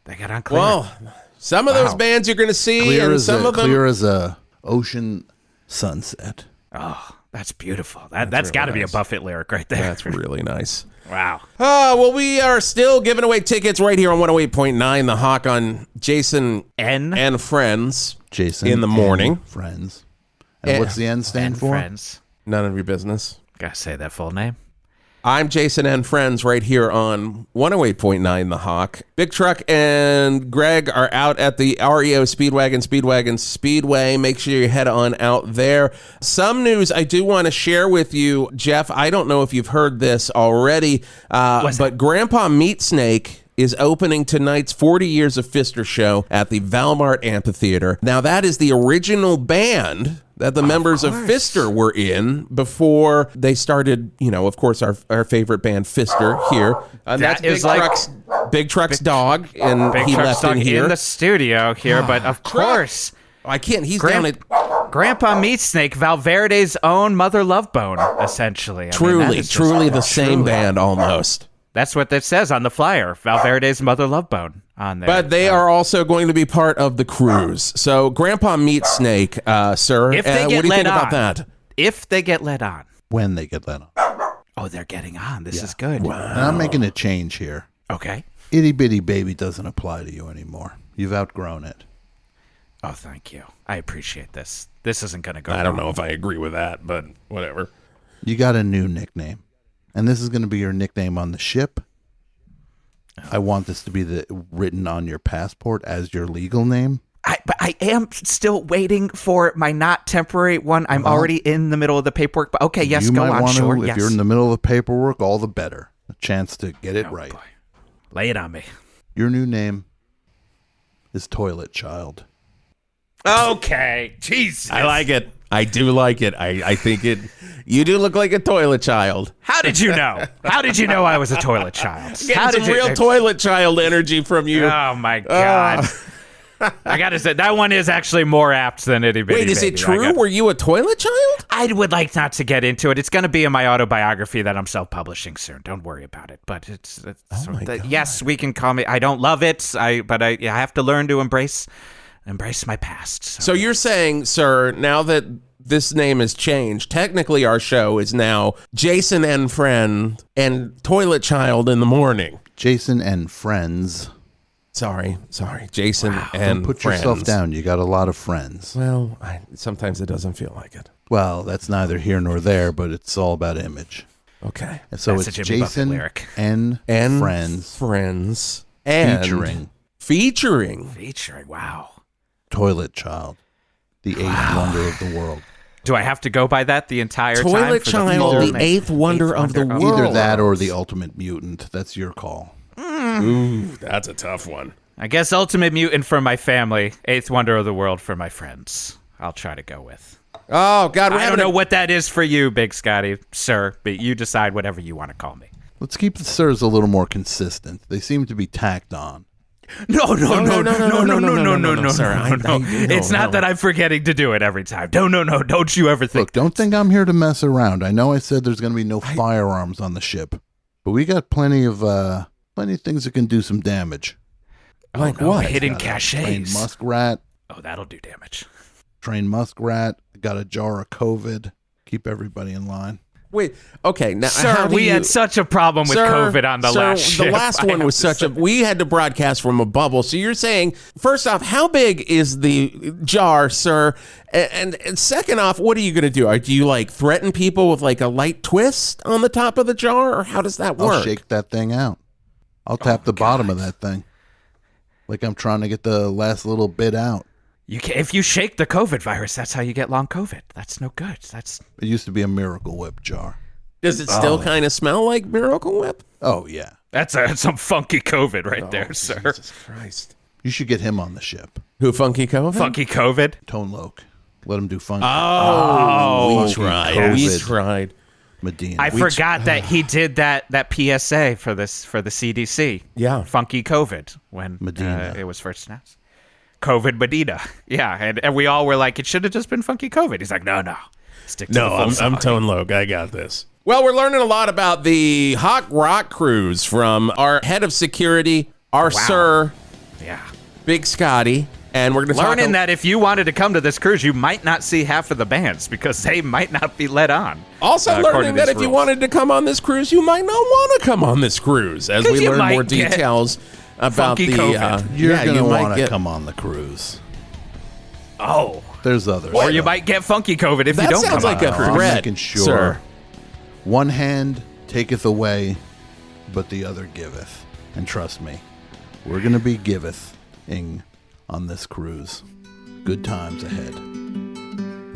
They get on clear. Well, some of those bands you're going to see, Clear and as some of them... Clear as a ocean sunset. Oh, that's beautiful. That's got to be a Buffett lyric right there. That's really nice. Wow. Oh, well, we are still giving away tickets right here on 108.9, The Hawk, on Jason and Friends. Jason in the morning. Friends. And what's the N stand for? Friends. None of your business. Gotta say that full name. I'm Jason and Friends right here on 108.9 The Hawk. Big Truck and Greg are out at the REO Speedwagon Speedway. Make sure you head on out there. Some news I do want to share with you, Geoff. I don't know if you've heard this already, but Grandpa Meatsnake is opening tonight's 40 Years of Fister show at the Valmart Amphitheater. Now, that is the original band that the members of Fister were in before they started, of course, our favorite band, Fister, here. And that's Big Truck's dog, and Big he Truck's left in dog here. in the studio here, but of course... I can't, he's down at... Grandpa Meatsnake, Valverde's own Mother Love Bone, essentially. Truly the same band, almost. That's what that says on the flyer. Valverde's Mother Love Bone on there. But they are also going to be part of the cruise. So Grandpa Meatsnake, sir, if they get what do you think about on, that? If they get let on. When they get let on. Oh, they're getting on. This is good. Wow. And I'm making a change here. Okay. Itty Bitty Baby doesn't apply to you anymore. You've outgrown it. Oh, thank you. I appreciate this. This isn't going to go I wrong. don't know if I agree with that, but whatever. You got a new nickname. And this is going to be your nickname on the ship I want this to be written on your passport as your legal name. But I am still waiting for my not temporary one. I'm already in the middle of the paperwork. But okay, yes, go on. Sure, if you're in the middle of the paperwork, all the better. A chance to get it right. Boy. Lay it on me. Your new name is Toilet Child. Okay, Jesus. I like it. I do like it. I think it. You do look like a toilet child. How did you know? How did you know I was a toilet child? Getting some real toilet child energy from you. Oh my God. I gotta say, that one is actually more apt than Itty Bitty Baby. Wait, is it true? Were you a toilet child? I would like not to get into it. It's going to be in my autobiography that I'm self-publishing soon. Don't worry about it. But yes, we can call me. I don't love it. But I have to learn to embrace my past. So you're saying, sir, now that this name has changed, technically our show is now Jason and Friend and Toilet Child in the morning. Jason and Friends. Sorry, Jason and Don't put Friends. yourself down. You got a lot of friends. Well, sometimes it doesn't feel like it. Well, that's neither here nor there, but it's all about image. Okay. And so That's it's a Jimmy Buffett Jason lyric. and Friends and featuring. Wow. Toilet Child, the eighth wonder of the world. Do I have to go by that the entire time? Toilet Child, the eighth wonder of the world. Either that or the ultimate mutant. That's your call. Ooh, that's a tough one. I guess ultimate mutant for my family, eighth wonder of the world for my friends. I'll try to go with. Oh, God. I don't know what that is for you, Big Scotty, sir, but you decide whatever you want to call me. Let's keep the sirs a little more consistent. They seem to be tacked on. No, sir. It's not no. that I'm forgetting to do it every time. No. Don't you ever think. Look, don't think I'm here to mess around. I know I said there's going to be no firearms on the ship, but we got plenty of things that can do some damage. Like what? Hidden Trained caches. muskrat. Oh, that'll do damage. Trained muskrat. Got a jar of COVID. Keep everybody in line. Wait, okay. Now, Sir, we had such a problem with COVID on the last ship. The last one was we had to broadcast from a bubble. So you're saying, first off, how big is the jar, sir? And second off, what are you going to do? Do you like threaten people with like a light twist on the top of the jar, or how does that work? I'll shake that thing out. I'll tap the bottom of that thing. Like I'm trying to get the last little bit out. If you shake the COVID virus, that's how you get long COVID. That's no good. It used to be a Miracle Whip jar. Does it still kind of smell like Miracle Whip? Oh, yeah. That's some funky COVID right there, sir. Jesus Christ. You should get him on the ship. Who, Funky COVID? Funky COVID? Tone Loc. Let him do funky. We tried. COVID. We tried. Medina. I forgot that he did that PSA for the CDC. Yeah. Funky COVID when Medina. it was first announced. COVID Medina. Yeah, and we all were like, it should have just been Funky COVID. He's like, no. Stick to the full I'm Tone Loc. I got this. Well, we're learning a lot about the Hawk Rock cruise from our head of security, our sir, Big Scotty. And we're going to learning that if you wanted to come to this cruise, you might not see half of the bands because they might not be let on. Also learning that if you wanted to come on this cruise, you might not want to come on this cruise as we learn more details about the You're going to want to come on the cruise. Oh. There's others. Or you might get funky COVID if you don't come on. That sounds like a threat, I'm making sure. Sir. One hand taketh away, but the other giveth. And trust me, we're going to be giveth-ing on this cruise. Good times ahead.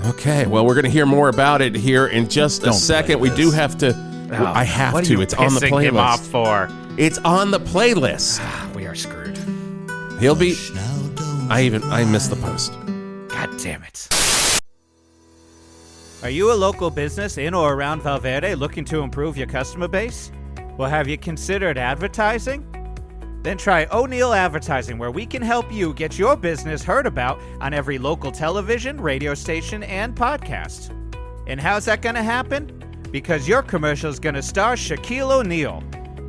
Okay, well, we're going to hear more about it here in just a second. We do have to. I have to. It's on the playlist. Him off for? It's on the playlist. We are screwed. He'll be. I missed the post. God damn it. Are you a local business in or around Valverde looking to improve your customer base? Well, have you considered advertising? Then try O'Neill Advertising, where we can help you get your business heard about on every local television, radio station, and podcast. And how's that going to happen? Because your commercial is going to star Shaquille O'Neal.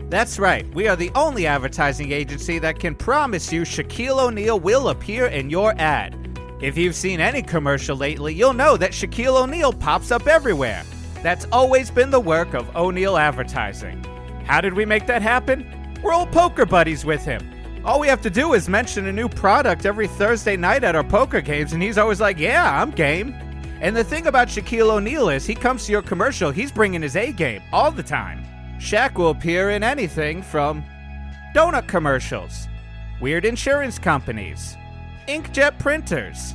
That's right, we are the only advertising agency that can promise you Shaquille O'Neal will appear in your ad. If you've seen any commercial lately, you'll know that Shaquille O'Neal pops up everywhere. That's always been the work of O'Neill Advertising. How did we make that happen? We're old poker buddies with him. All we have to do is mention a new product every Thursday night at our poker games, and he's always like, yeah, I'm game. And the thing about Shaquille O'Neal is he comes to your commercial, he's bringing his A game all the time. Shaq will appear in anything from donut commercials, weird insurance companies, inkjet printers,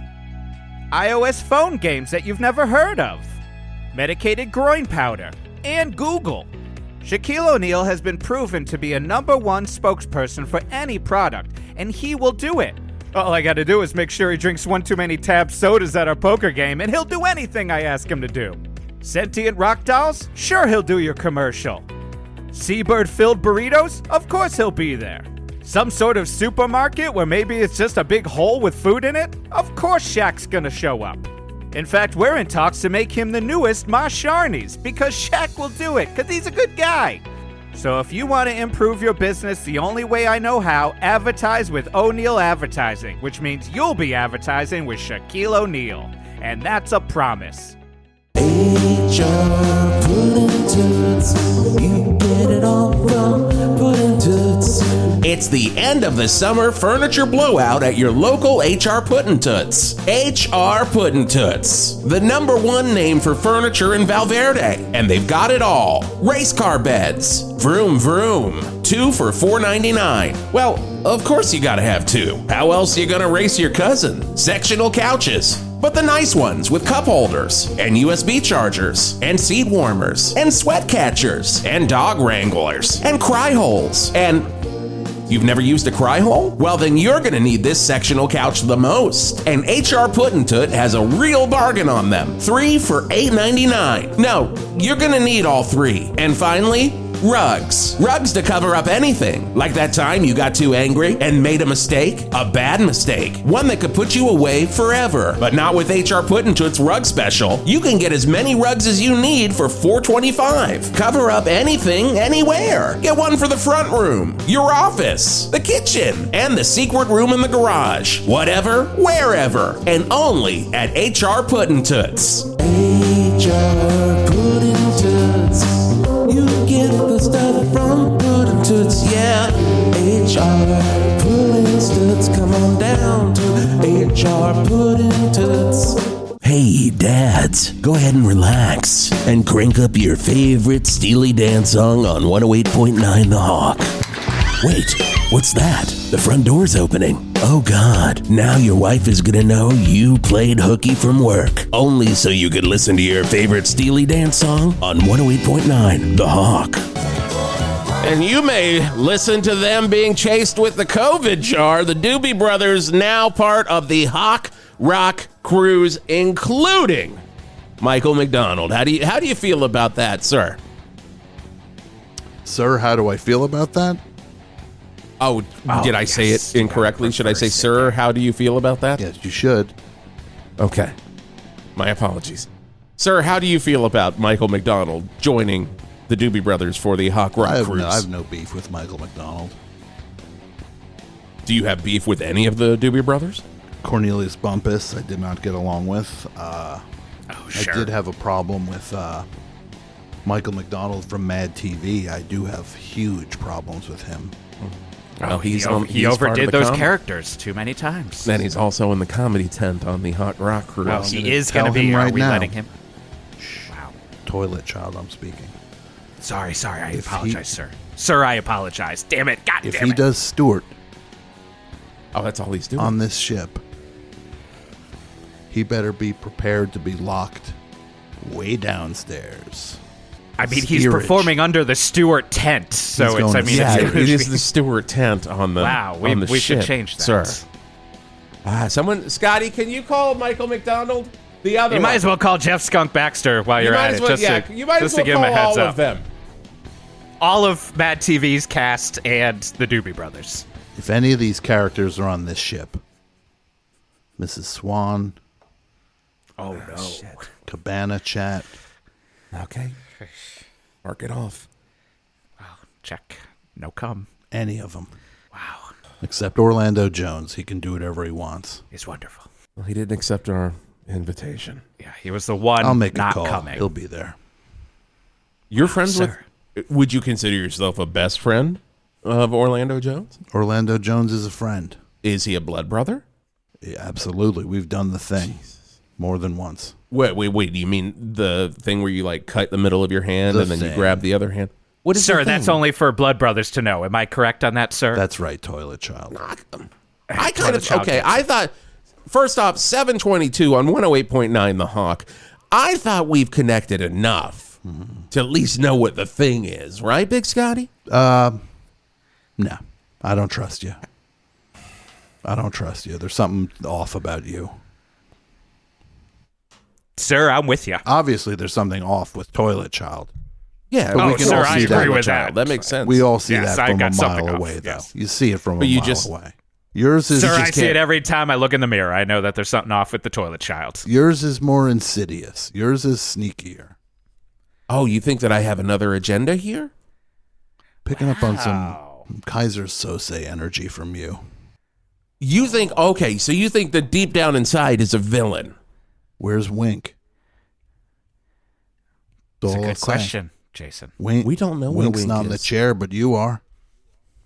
iOS phone games that you've never heard of, medicated groin powder, and Google. Shaquille O'Neal has been proven to be a #1 spokesperson for any product, and he will do it. All I gotta do is make sure he drinks one too many Tab sodas at our poker game, and he'll do anything I ask him to do. Sentient rock dolls? Sure, he'll do your commercial. Seabird-filled burritos? Of course he'll be there. Some sort of supermarket where maybe it's just a big hole with food in it? Of course Shaq's gonna show up. In fact, we're in talks to make him the newest Marsharnies, because Shaq will do it, because he's a good guy. So if you want to improve your business the only way I know how, advertise with O'Neal Advertising, which means you'll be advertising with Shaquille O'Neal. And that's a promise. HR Puddin' Toots. You get it all from Puddin' Toots. It's the end of the summer furniture blowout at your local HR Puddin' Toots. HR Puddin' Toots, the #1 name for furniture in Valverde. And they've got it all. Race car beds. Vroom vroom. 2 for $4.99. Well, of course you gotta have 2. How else are you gonna race your cousin? Sectional couches. But the nice ones with cup holders and USB chargers and seat warmers and sweat catchers and dog wranglers and cry holes. And you've never used a cry hole? Well, then you're gonna need this sectional couch the most. And HR Puddin' Toot has a real bargain on them. 3 for $8.99. No, you're gonna need all 3. And finally, rugs. Rugs to cover up anything. Like that time you got too angry and made a mistake. A bad mistake. One that could put you away forever. But not with HR Puddin' Toot's rug special. You can get as many rugs as you need for $4.25. Cover up anything, anywhere. Get one for the front room, your office, the kitchen, and the secret room in the garage. Whatever, wherever. And only at HR Puddin' Toots. HR Puddin' Toots. You get the stuff from Puddin' Toots, yeah. HR Puddin' Toots, come on down to HR Puddin' Toots. Hey, dads, go ahead and relax and crank up your favorite Steely Dan song on 108.9 The Hawk. Wait, what's that? The front door's opening. Oh God, now your wife is gonna know you played hooky from work. Only so you could listen to your favorite Steely Dan song on 108.9 The Hawk. And you may listen to them being chased with the COVID jar. The Doobie Brothers now part of the Hawk Rock Cruise, including Michael McDonald. How do you feel about that, sir? Sir, how do I feel about that? Oh, did I say it incorrectly? Should I say, sir, how do you feel about that? Yes, you should. Okay. My apologies. Sir, how do you feel about Michael McDonald joining the Doobie Brothers for the Hawk Rock Cruise? I have no beef with Michael McDonald. Do you have beef with any of the Doobie Brothers? Cornelius Bumpus, I did not get along with. Sure. I did have a problem with Michael McDonald from Mad TV. I do have huge problems with him. Well, he he's overdid those characters too many times. Then he's also in the comedy tent on the Hawk Rock Cruise. Well, he is going to tell be. him Are right we now. letting him? Wow. Toilet child, I'm speaking. Sorry. I apologize, sir. Sir, I apologize. Damn it. God If damn he it. does Stewart Oh, that's all he's doing. on this ship, he better be prepared to be locked way downstairs. I mean, he's Steerage. performing under the Stewart tent, so He's it's. going I to mean, Yeah, it's it is the Stewart tent on the Wow, on the we should ship, change that. sir. Someone, Scotty, can you call Michael McDonald? The other You one. might as well call Jeff Skunk Baxter while you're at it, just you might to as well give him call a heads all up. of them. All of Mad TV's cast and the Doobie Brothers. If any of these characters are on this ship, Mrs. Swan, Oh no! Cabana Chat, Okay. Mark it off. Check. No cum. any of them, Wow, except Orlando Jones. He can do whatever he wants. he's wonderful. Well, he didn't accept our invitation. Yeah, he was the one I'll make a not call. coming. He'll be there. You're friends sir. with... Would you consider yourself a best friend of Orlando Jones? Orlando Jones is a friend. Is he a blood brother? Yeah, absolutely. We've done the thing more than once. Wait. Do you mean the thing where you like cut the middle of your hand The and then you thing. grab the other hand? What is Sir, the that's thing? only for blood brothers to know. Am I correct on that, sir? That's right, Toilet Child. I kind of okay. I thought first off, 722 on 108.9 The Hawk. I thought we've connected enough to at least know what the thing is, right, Big Scotty? No, I don't trust you. I don't trust you. There's something off about you. Sir, I'm with you. Obviously, there's something off with Toilet Child. Yeah, But Oh, we can sir, all I see agree that. with that. That makes sense. We all see Yes, that I from a got something mile off, away, though. yes. You see it from But a you mile just- away. Yours is Sir, I just see can't- it every time I look in the mirror. I know that there's something off with the toilet child. yours is more insidious. Yours is sneakier. Oh, you think that I have another agenda here? Picking up on some Kaiser Sose energy from you. You think okay? So you think that deep down inside is a villain? Where's Wink? It's a All I'll good say. question, Jason. Wink, We don't know where Wink's Wink not in the is. chair, but you are.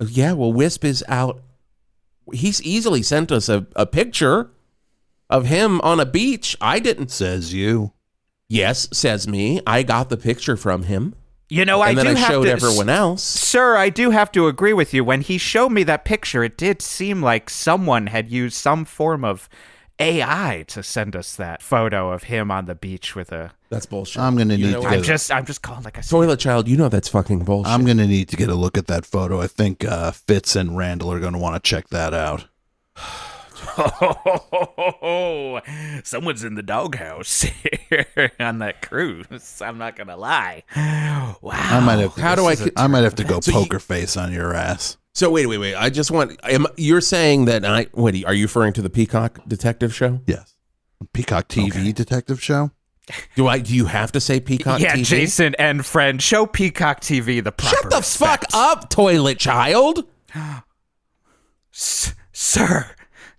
Yeah, well, Wisp is out. He's easily sent us a picture of him on a beach. I didn't. Says you. Yes, says me. I got the picture from him. You know, I And then do I have showed to, everyone else. Sir, I do have to agree with you. When he showed me that picture, it did seem like someone had used some form of AI to send us that photo of him on the beach with a. That's bullshit. I'm gonna You need know to what? get. I'm just calling like I said. Toilet Child, you know that's fucking bullshit. I'm gonna need to get a look at that photo. I think Fitz and Randall are gonna want to check that out. Oh, someone's in the doghouse here on that cruise. I'm not gonna lie. Wow. I might have. To, How do I? I might have to go So you- poker face on your ass. So wait. I just want. You're saying that I? Wait, are you referring to the Peacock Detective Show? Yes. Peacock TV detective show. Do you have to say Peacock Yeah, TV? Jason and friend, show Peacock TV the proper Shut the respect. fuck up, Toilet Child. Sir,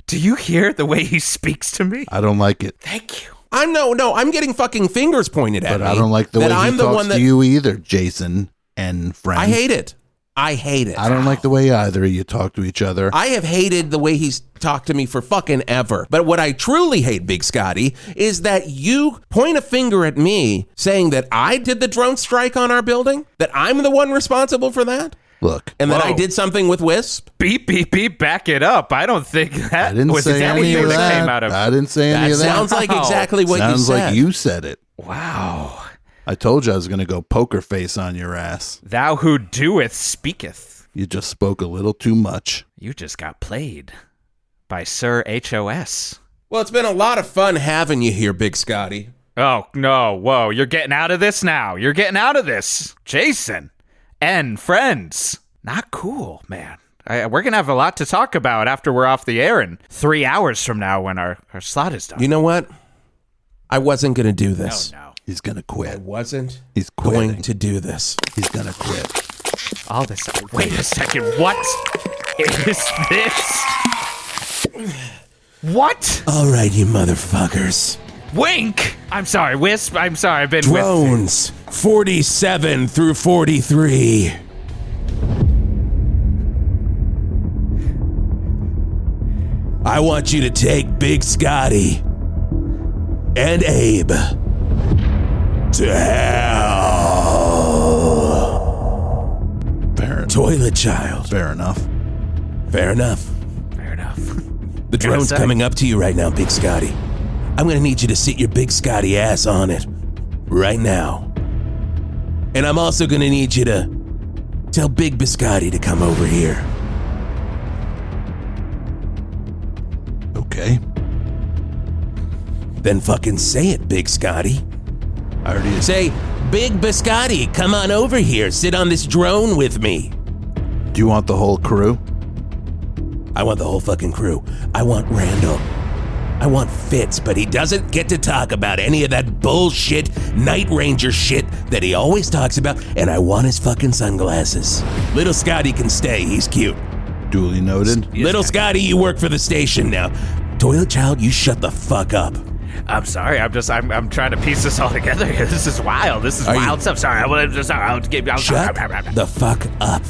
do you hear the way he speaks to me? I don't like it, Thank you. I'm I'm getting fucking fingers pointed at but me. I don't like the way that he I'm the talks one that to you either, Jason and friend. I hate it. I hate it. I don't like the way either of you talk to each other. I have hated the way he's talked to me for fucking ever. But what I truly hate, Big Scotty, is that you point a finger at me saying that I did the drone strike on our building, that I'm the one responsible for that, Look, and that I Whoa. did something with Wisp. Beep, beep, beep, back it up. I don't think that I didn't was say any anything of that that. came out of. I didn't say any That of that. sounds like exactly what Sounds you said. like you said it. Wow. I told you I was going to go poker face on your ass. Thou who doeth speaketh. You just spoke a little too much. You just got played by Sir HOS. Well, it's been a lot of fun having you here, Big Scotty. Oh, no. Whoa. You're getting out of this now. You're getting out of this. Jason and friends. Not cool, man. We're going to have a lot to talk about after we're off the air in 3 hours from now when our slot is done. You know what? I wasn't going to do this. No. He's going to I quit. wasn't He's going quitting. to do this. He's going to quit. All this. Wait a second. What is this? What? All right, you motherfuckers. Wink! I'm sorry, Wisp. I'm sorry. I've been Drones 47 through 43. I want you to take Big Scotty and Abe to hell. Fair enough. Toilet Child. Fair enough. Fair enough. Fair enough. The drone's say? coming up to you right now, Big Scotty. I'm gonna need you to sit your Big Scotty ass on it right now. And I'm also gonna need you to tell Big Biscotti to come over here. Okay. Then fucking say it, Big Scotty. I already Say, Big Biscotti, come on over here. Sit on this drone with me. Do you want the whole crew? I want the whole fucking crew. I want Randall. I want Fitz, but he doesn't get to talk about any of that bullshit Night Ranger shit that he always talks about, and I want his fucking sunglasses. Little Scotty can stay, he's cute. Duly noted. Little Scotty, you work for the station now. Toilet Child, you shut the fuck up. I'm sorry. I'm trying to piece this all together here. This is wild. This is Are wild you- stuff. Sorry. I'll give you. Shut the fuck up.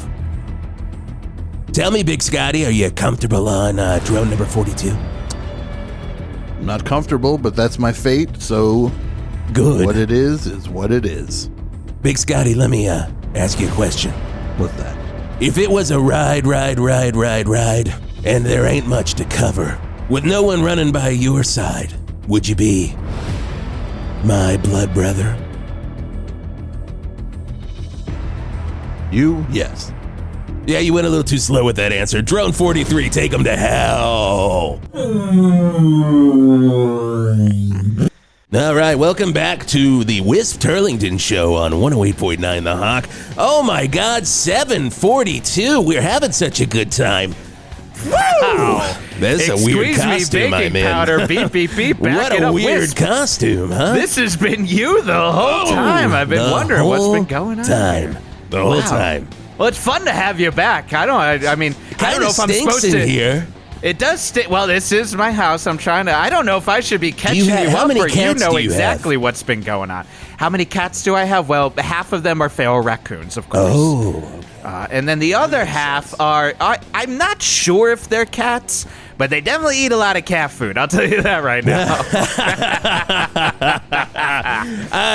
Tell me, Big Scotty, are you comfortable on drone number 42? I'm not comfortable, but that's my fate, so Good. what it is what it is. Big Scotty, let me ask you a question. What's that? If it was a ride, and there ain't much to cover, with no one running by your side, would you be my blood brother? You? Yes. Yeah, you went a little too slow with that answer. Drone 43, take him to hell. All right, welcome back to the Wisp Turlington Show on 108.9 The Hawk. Oh my God, 742. We're having such a good time. Wow. That's a weird costume, my man. Powder, beep, beep, beep. What a weird costume, huh? This has been you the whole time. I've been wondering what's been going on. The whole time. Well, it's fun to have you back. I don't know if I'm supposed to. Here. It does stink. Well, this is my house. I don't know if I should be catching you up, or you know exactly what's been going on. How many cats do I have? Well, half of them are feral raccoons, of course. Oh. And then the other half are, I'm not sure if they're cats, but they definitely eat a lot of cat food. I'll tell you that right now.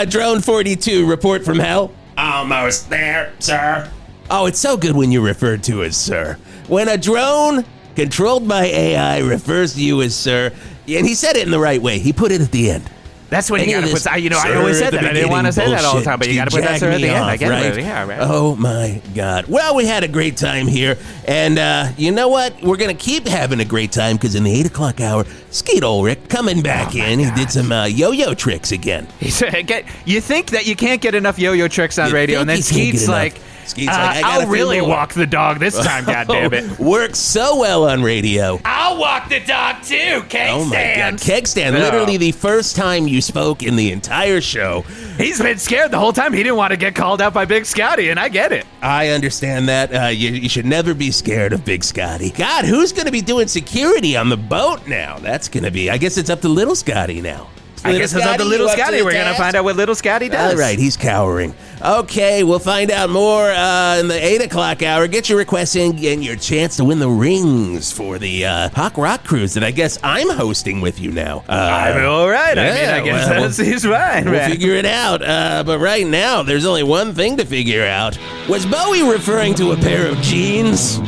Drone 42, report from hell. Almost there, sir. Oh, it's so good when you're referred to as sir. When a drone controlled by AI refers to you as sir, and he said it in the right way. He put it at the end. That's when you gotta put, I always said that. I didn't want to say that all the time, but you gotta put that sir at the end. I get it. Yeah, right. Oh my God. Well, we had a great time here, and you know what? We're gonna keep having a great time because in the 8 o'clock hour, Skeet Ulrich coming back in. He did some yo-yo tricks again. You think that you can't get enough yo-yo tricks on radio, and then Skeet's like, I'll really walk the dog this time, goddammit. Works so well on radio. I'll walk the dog too, Keg Oh my Stand. God, Keg Stand. Literally the first time you spoke in the entire show. He's been scared the whole time. He didn't want to get called out by Big Scotty, and I get it. I understand that. You should never be scared of Big Scotty. God, who's going to be doing security on the boat now? That's going to be, I guess it's up to Little Scotty now. I guess it's up to Little Scotty. We're going to find out what Little Scotty does. All right, he's cowering. Okay, we'll find out more in the 8 o'clock hour. Get your requests in and your chance to win the rings for the Hawk Rock Cruise that I guess I'm hosting with you now. I'm all right. I guess he's fine. We'll figure it out. But right now, there's only one thing to figure out. Was Bowie referring to a pair of jeans?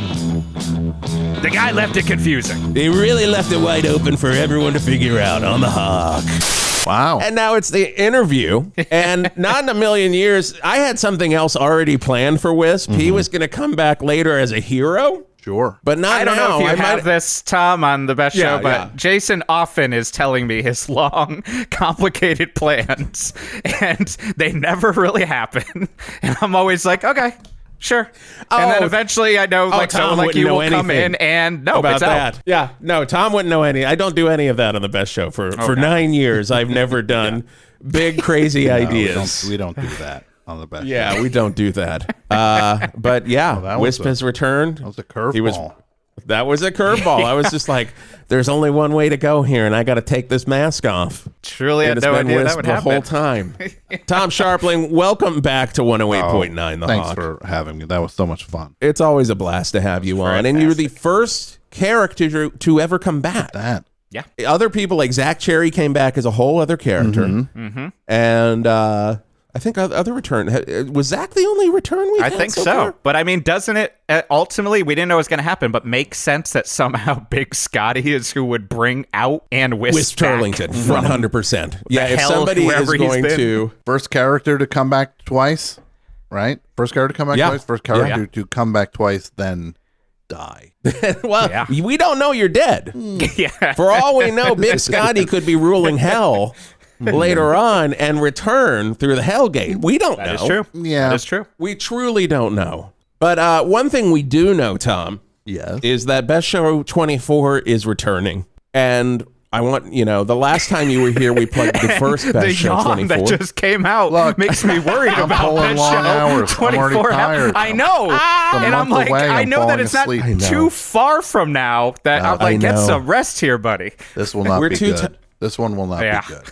The guy left it confusing. He really left it wide open for everyone to figure out on the Hawk. Wow. And now it's the interview. And not in a million years, I had something else already planned for Wisp. He was going to come back later as a hero. Sure. But not I don't now. know if you have this, Tom, on the best show, but Jason often is telling me his long, complicated plans, and they never really happen. And I'm always like, okay. Sure. And then eventually I know someone like you will come in and no, about it's that. out. Yeah. No, Tom wouldn't know any. I don't do any of that on the best show. For 9 years, I've never done big, crazy ideas. We don't do that on the best show. Yeah, we don't do that. But yeah, Wisp has returned. That was a curveball. That was a curveball. I was just like, there's only one way to go here, and I got to take this mask off. Truly had no idea that would happen. The whole time. Tom Scharpling, welcome back to 108.9 The Thanks Hawk. for having me. That was so much fun. It's always a blast to have you on, and you're the first character to ever come back. Yeah. Other people like Zach Cherry came back as a whole other character, and I think other return was Zach the only return we had? I think so. Far? But I mean, doesn't it ultimately, we didn't know it was going to happen, but make sense that somehow Big Scotty is who would bring out and Wisp Turlington, 100%. Yeah, if somebody is going to first character to come back twice, right? First character to come back twice. First character to come back twice, then die. Well, we don't know you're dead. Yeah. For all we know, Big Scotty could be ruling hell later on and return through the Hellgate. We don't know. That is true. Yeah. That is true. We truly don't know. But one thing we do know, Tom, is that Best Show 24 is returning. And I want, the last time you were here, we plugged the first Best Show 24. The yawn that just came out makes me worried about Best Show 24. I know. And I'm like, I know that it's not too far from now that I'm like, get some rest here, buddy. This will not be good. This one will not be good.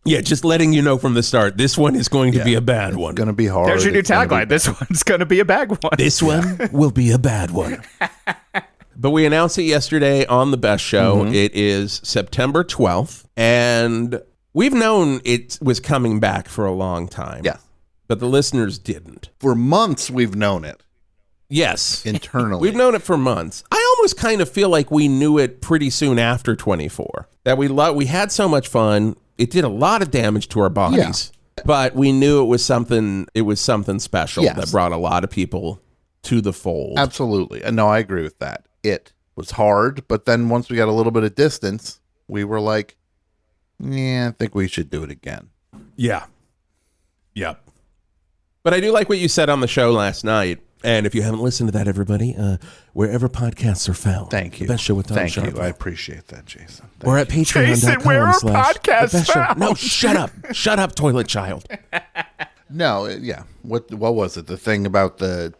Yeah, just letting you know from the start, this one is going to be a bad one. It's going to be hard. There's your new tagline. This one's going to be a bad one. This one will be a bad one. But we announced it yesterday on the Best Show. It is September 12th, and we've known it was coming back for a long time. Yeah. but the listeners didn't. For months, we've known it. Yes. Internally. We've known it for months. I almost kind of feel like we knew it pretty soon after 24. That we had so much fun. It did a lot of damage to our bodies. Yeah. But we knew it was something special that brought a lot of people to the fold. Absolutely. And no, I agree with that. It was hard, but then once we got a little bit of distance, we were like, yeah, I think we should do it again. Yeah. Yep. But I do like what you said on the show last night. And if you haven't listened to that, everybody, wherever podcasts are found. Thank you. The Best Show with Tom Thank Scharpling. you. I appreciate that, Jason. Or at patreon.com. Jason, where are podcasts found? No, shut up. Shut up, toilet child. No, yeah. What was it? The thing about the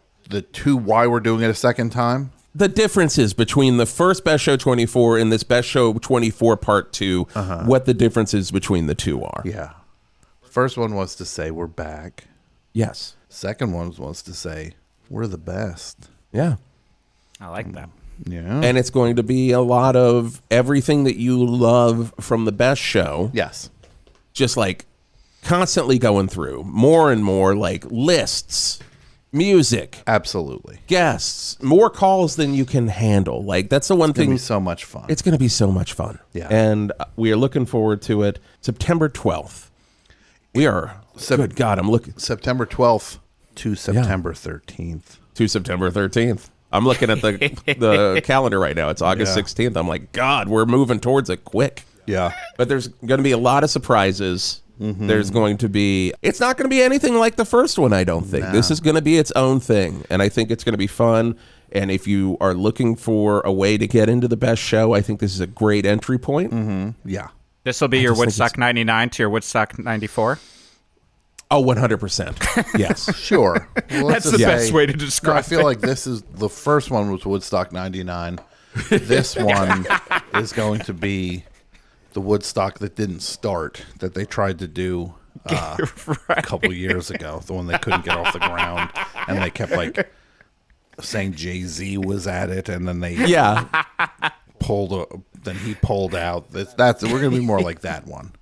two, why we're doing it a second time? The differences between the first Best Show 24 and this Best Show 24 Part 2, what the differences between the two are. Yeah. First one was to say we're back. Yes. Second one was to say we're the best. Yeah. I like that. Yeah. And it's going to be a lot of everything that you love from the Best Show. Yes. Just like constantly going through more and more, like lists, music. Absolutely. Guests, more calls than you can handle. Like that's the one thing. It's going to be so much fun. It's going to be so much fun. Yeah. And we are looking forward to it. September 12th. We are. Good God, I'm looking. September 12th to September 13th. To September 13th. I'm looking at the calendar right now. It's August 16th. I'm like, God, we're moving towards it quick. Yeah. But there's going to be a lot of surprises. There's going to be, it's not going to be anything like the first one, I don't think. No. This is going to be its own thing. And I think it's going to be fun. And if you are looking for a way to get into the Best Show, I think this is a great entry point. Yeah. This will be your Woodstock 99 to your Woodstock 94? Oh, 100%. Yes. Sure. Well, that's the best way to describe it. I feel like this is, the first one was Woodstock 99. This one is going to be the Woodstock that didn't start, that they tried to do a couple years ago, the one they couldn't get off the ground, and they kept like saying Jay-Z was at it, and then they then he pulled out. That's we're gonna be more like that one.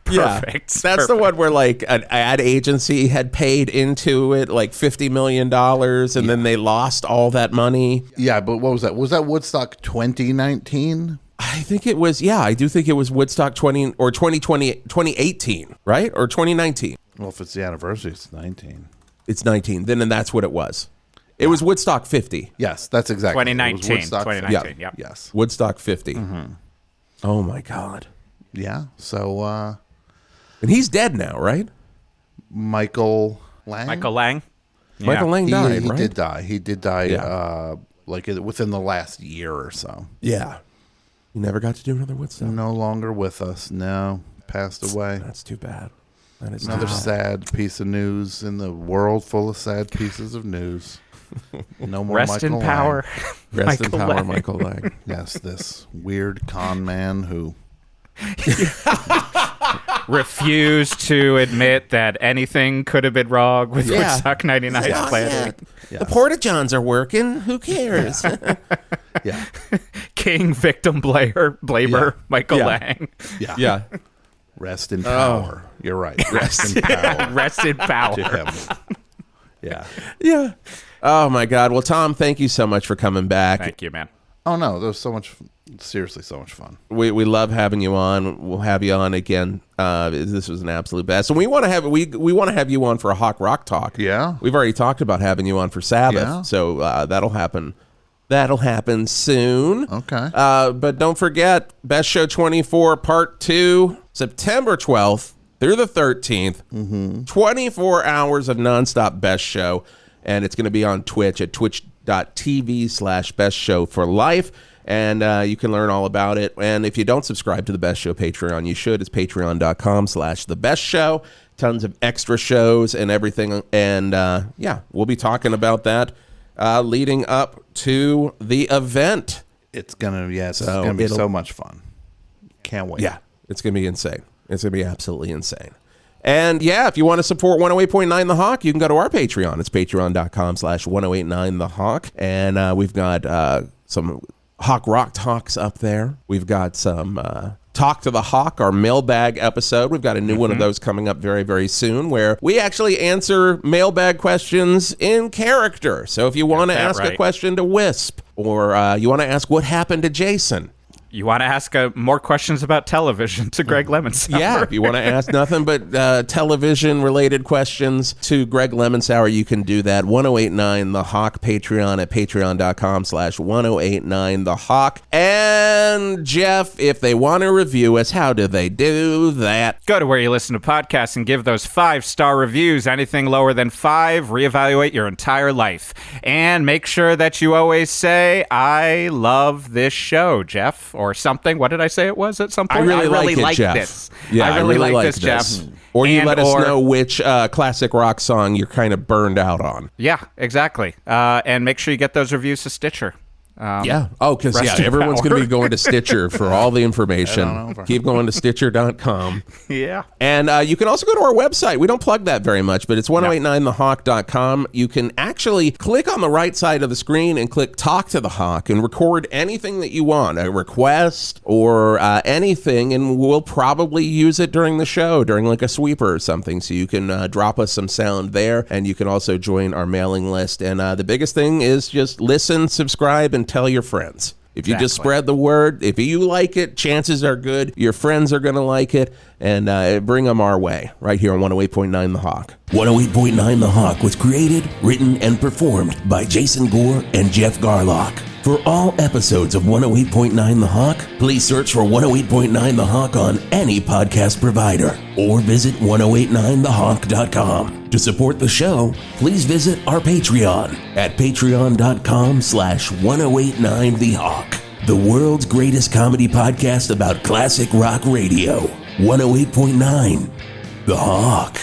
Perfect. That's the one where like an ad agency had paid into it like $50 million, and then they lost all that money. Yeah, but what was that? Was that Woodstock 2019? I think it was, I do think it was Woodstock 2018, right? Or 2019. Well, if it's the anniversary, it's 19. It's 19. Then that's what it was. It was Woodstock 50. Yes, that's exactly 2019. 2019, yep. Yes. Woodstock 50. Oh, my God. Yeah, so... and he's dead now, right? Michael Lang? Michael Lang? Michael Lang died, right? He did die. He did die like within the last year or so. Yeah. He never got to do another Woodstock. No longer with us. No, passed away. That's too bad. That is another sad piece of news in the world full of sad pieces of news. No more Rest Michael in power. Lang. Rest in power, Michael Lang. Yes, this weird con man who refused to admit that anything could have been wrong with Woodstock 99's plan. The Porta-Johns are working. Who cares? Yeah. King victim blamer Michael Lang. Yeah. Rest in power. You're right. Rest in power. Rest in power. To him. Yeah. Yeah. Oh, my God. Well, Tom, thank you so much for coming back. Thank you, man. Oh, no. There was so much, seriously, so much fun. We love having you on. We'll have you on again. This was an absolute best. And we want to have you on for a Hawk Rock talk. Yeah. We've already talked about having you on for Sabbath. Yeah. So that'll happen. That'll happen soon. Okay. But don't forget, Best Show 24 Part 2, September 12th through the 13th. 24 hours of nonstop Best Show. And it's going to be on Twitch at twitch.tv/Best Show for life. And you can learn all about it. And if you don't subscribe to the Best Show Patreon, you should. It's patreon.com/The Best Show. Tons of extra shows and everything. And we'll be talking about that leading up to the event. It's gonna be so much fun. Can't wait. Yeah, it's gonna be insane. It's gonna be absolutely insane. And if you want to support 108.9 The Hawk, you can go to our Patreon. It's patreon.com/1089 The Hawk. And we've got some Hawk Rock talks up there. We've got some Talk to the Hawk, our mailbag episode. We've got a new one of those coming up very, very soon where we actually answer mailbag questions in character. So if you want to ask a question to Wisp, or you want to ask what happened to Jason, you want to ask more questions about television to Greg Lemonsauer. Yeah, if you want to ask nothing but television-related questions to Greg Lemonsauer, you can do that. 1089 The Hawk Patreon at patreon.com/1089 The Hawk. And Geoff, if they want to review us, how do they do that? Go to where you listen to podcasts and give those 5-star reviews. Anything lower than 5, reevaluate your entire life. And make sure that you always say, I love this show, Geoff. Or something. What did I say it was at some point? I really like Geoff. This. Yeah, I really like this, Geoff. Or you let us know which classic rock song you're kind of burned out on. Yeah, exactly. And make sure you get those reviews to Stitcher. Because everyone's going to be going to Stitcher for all the information. Keep going to Stitcher.com. Yeah. And you can also go to our website. We don't plug that very much, but it's 1089thehawk.com. You can actually click on the right side of the screen and click Talk to the Hawk and record anything that you want, a request or anything, and we'll probably use it during the show, during like a sweeper or something. So you can drop us some sound there, and you can also join our mailing list. And the biggest thing is just listen, subscribe, and tell your friends. If you just spread the word, if you like it, chances are good your friends are going to like it, and bring them our way right here on 108.9 The Hawk. 108.9 The Hawk was created, written, and performed by Jason Gore and Geoff Garlock. For all episodes of 108.9 The Hawk, please search for 108.9 The Hawk on any podcast provider or visit 1089thehawk.com. To support the show, please visit our Patreon at patreon.com/1089 The Hawk, the world's greatest comedy podcast about classic rock radio. 108.9 The Hawk.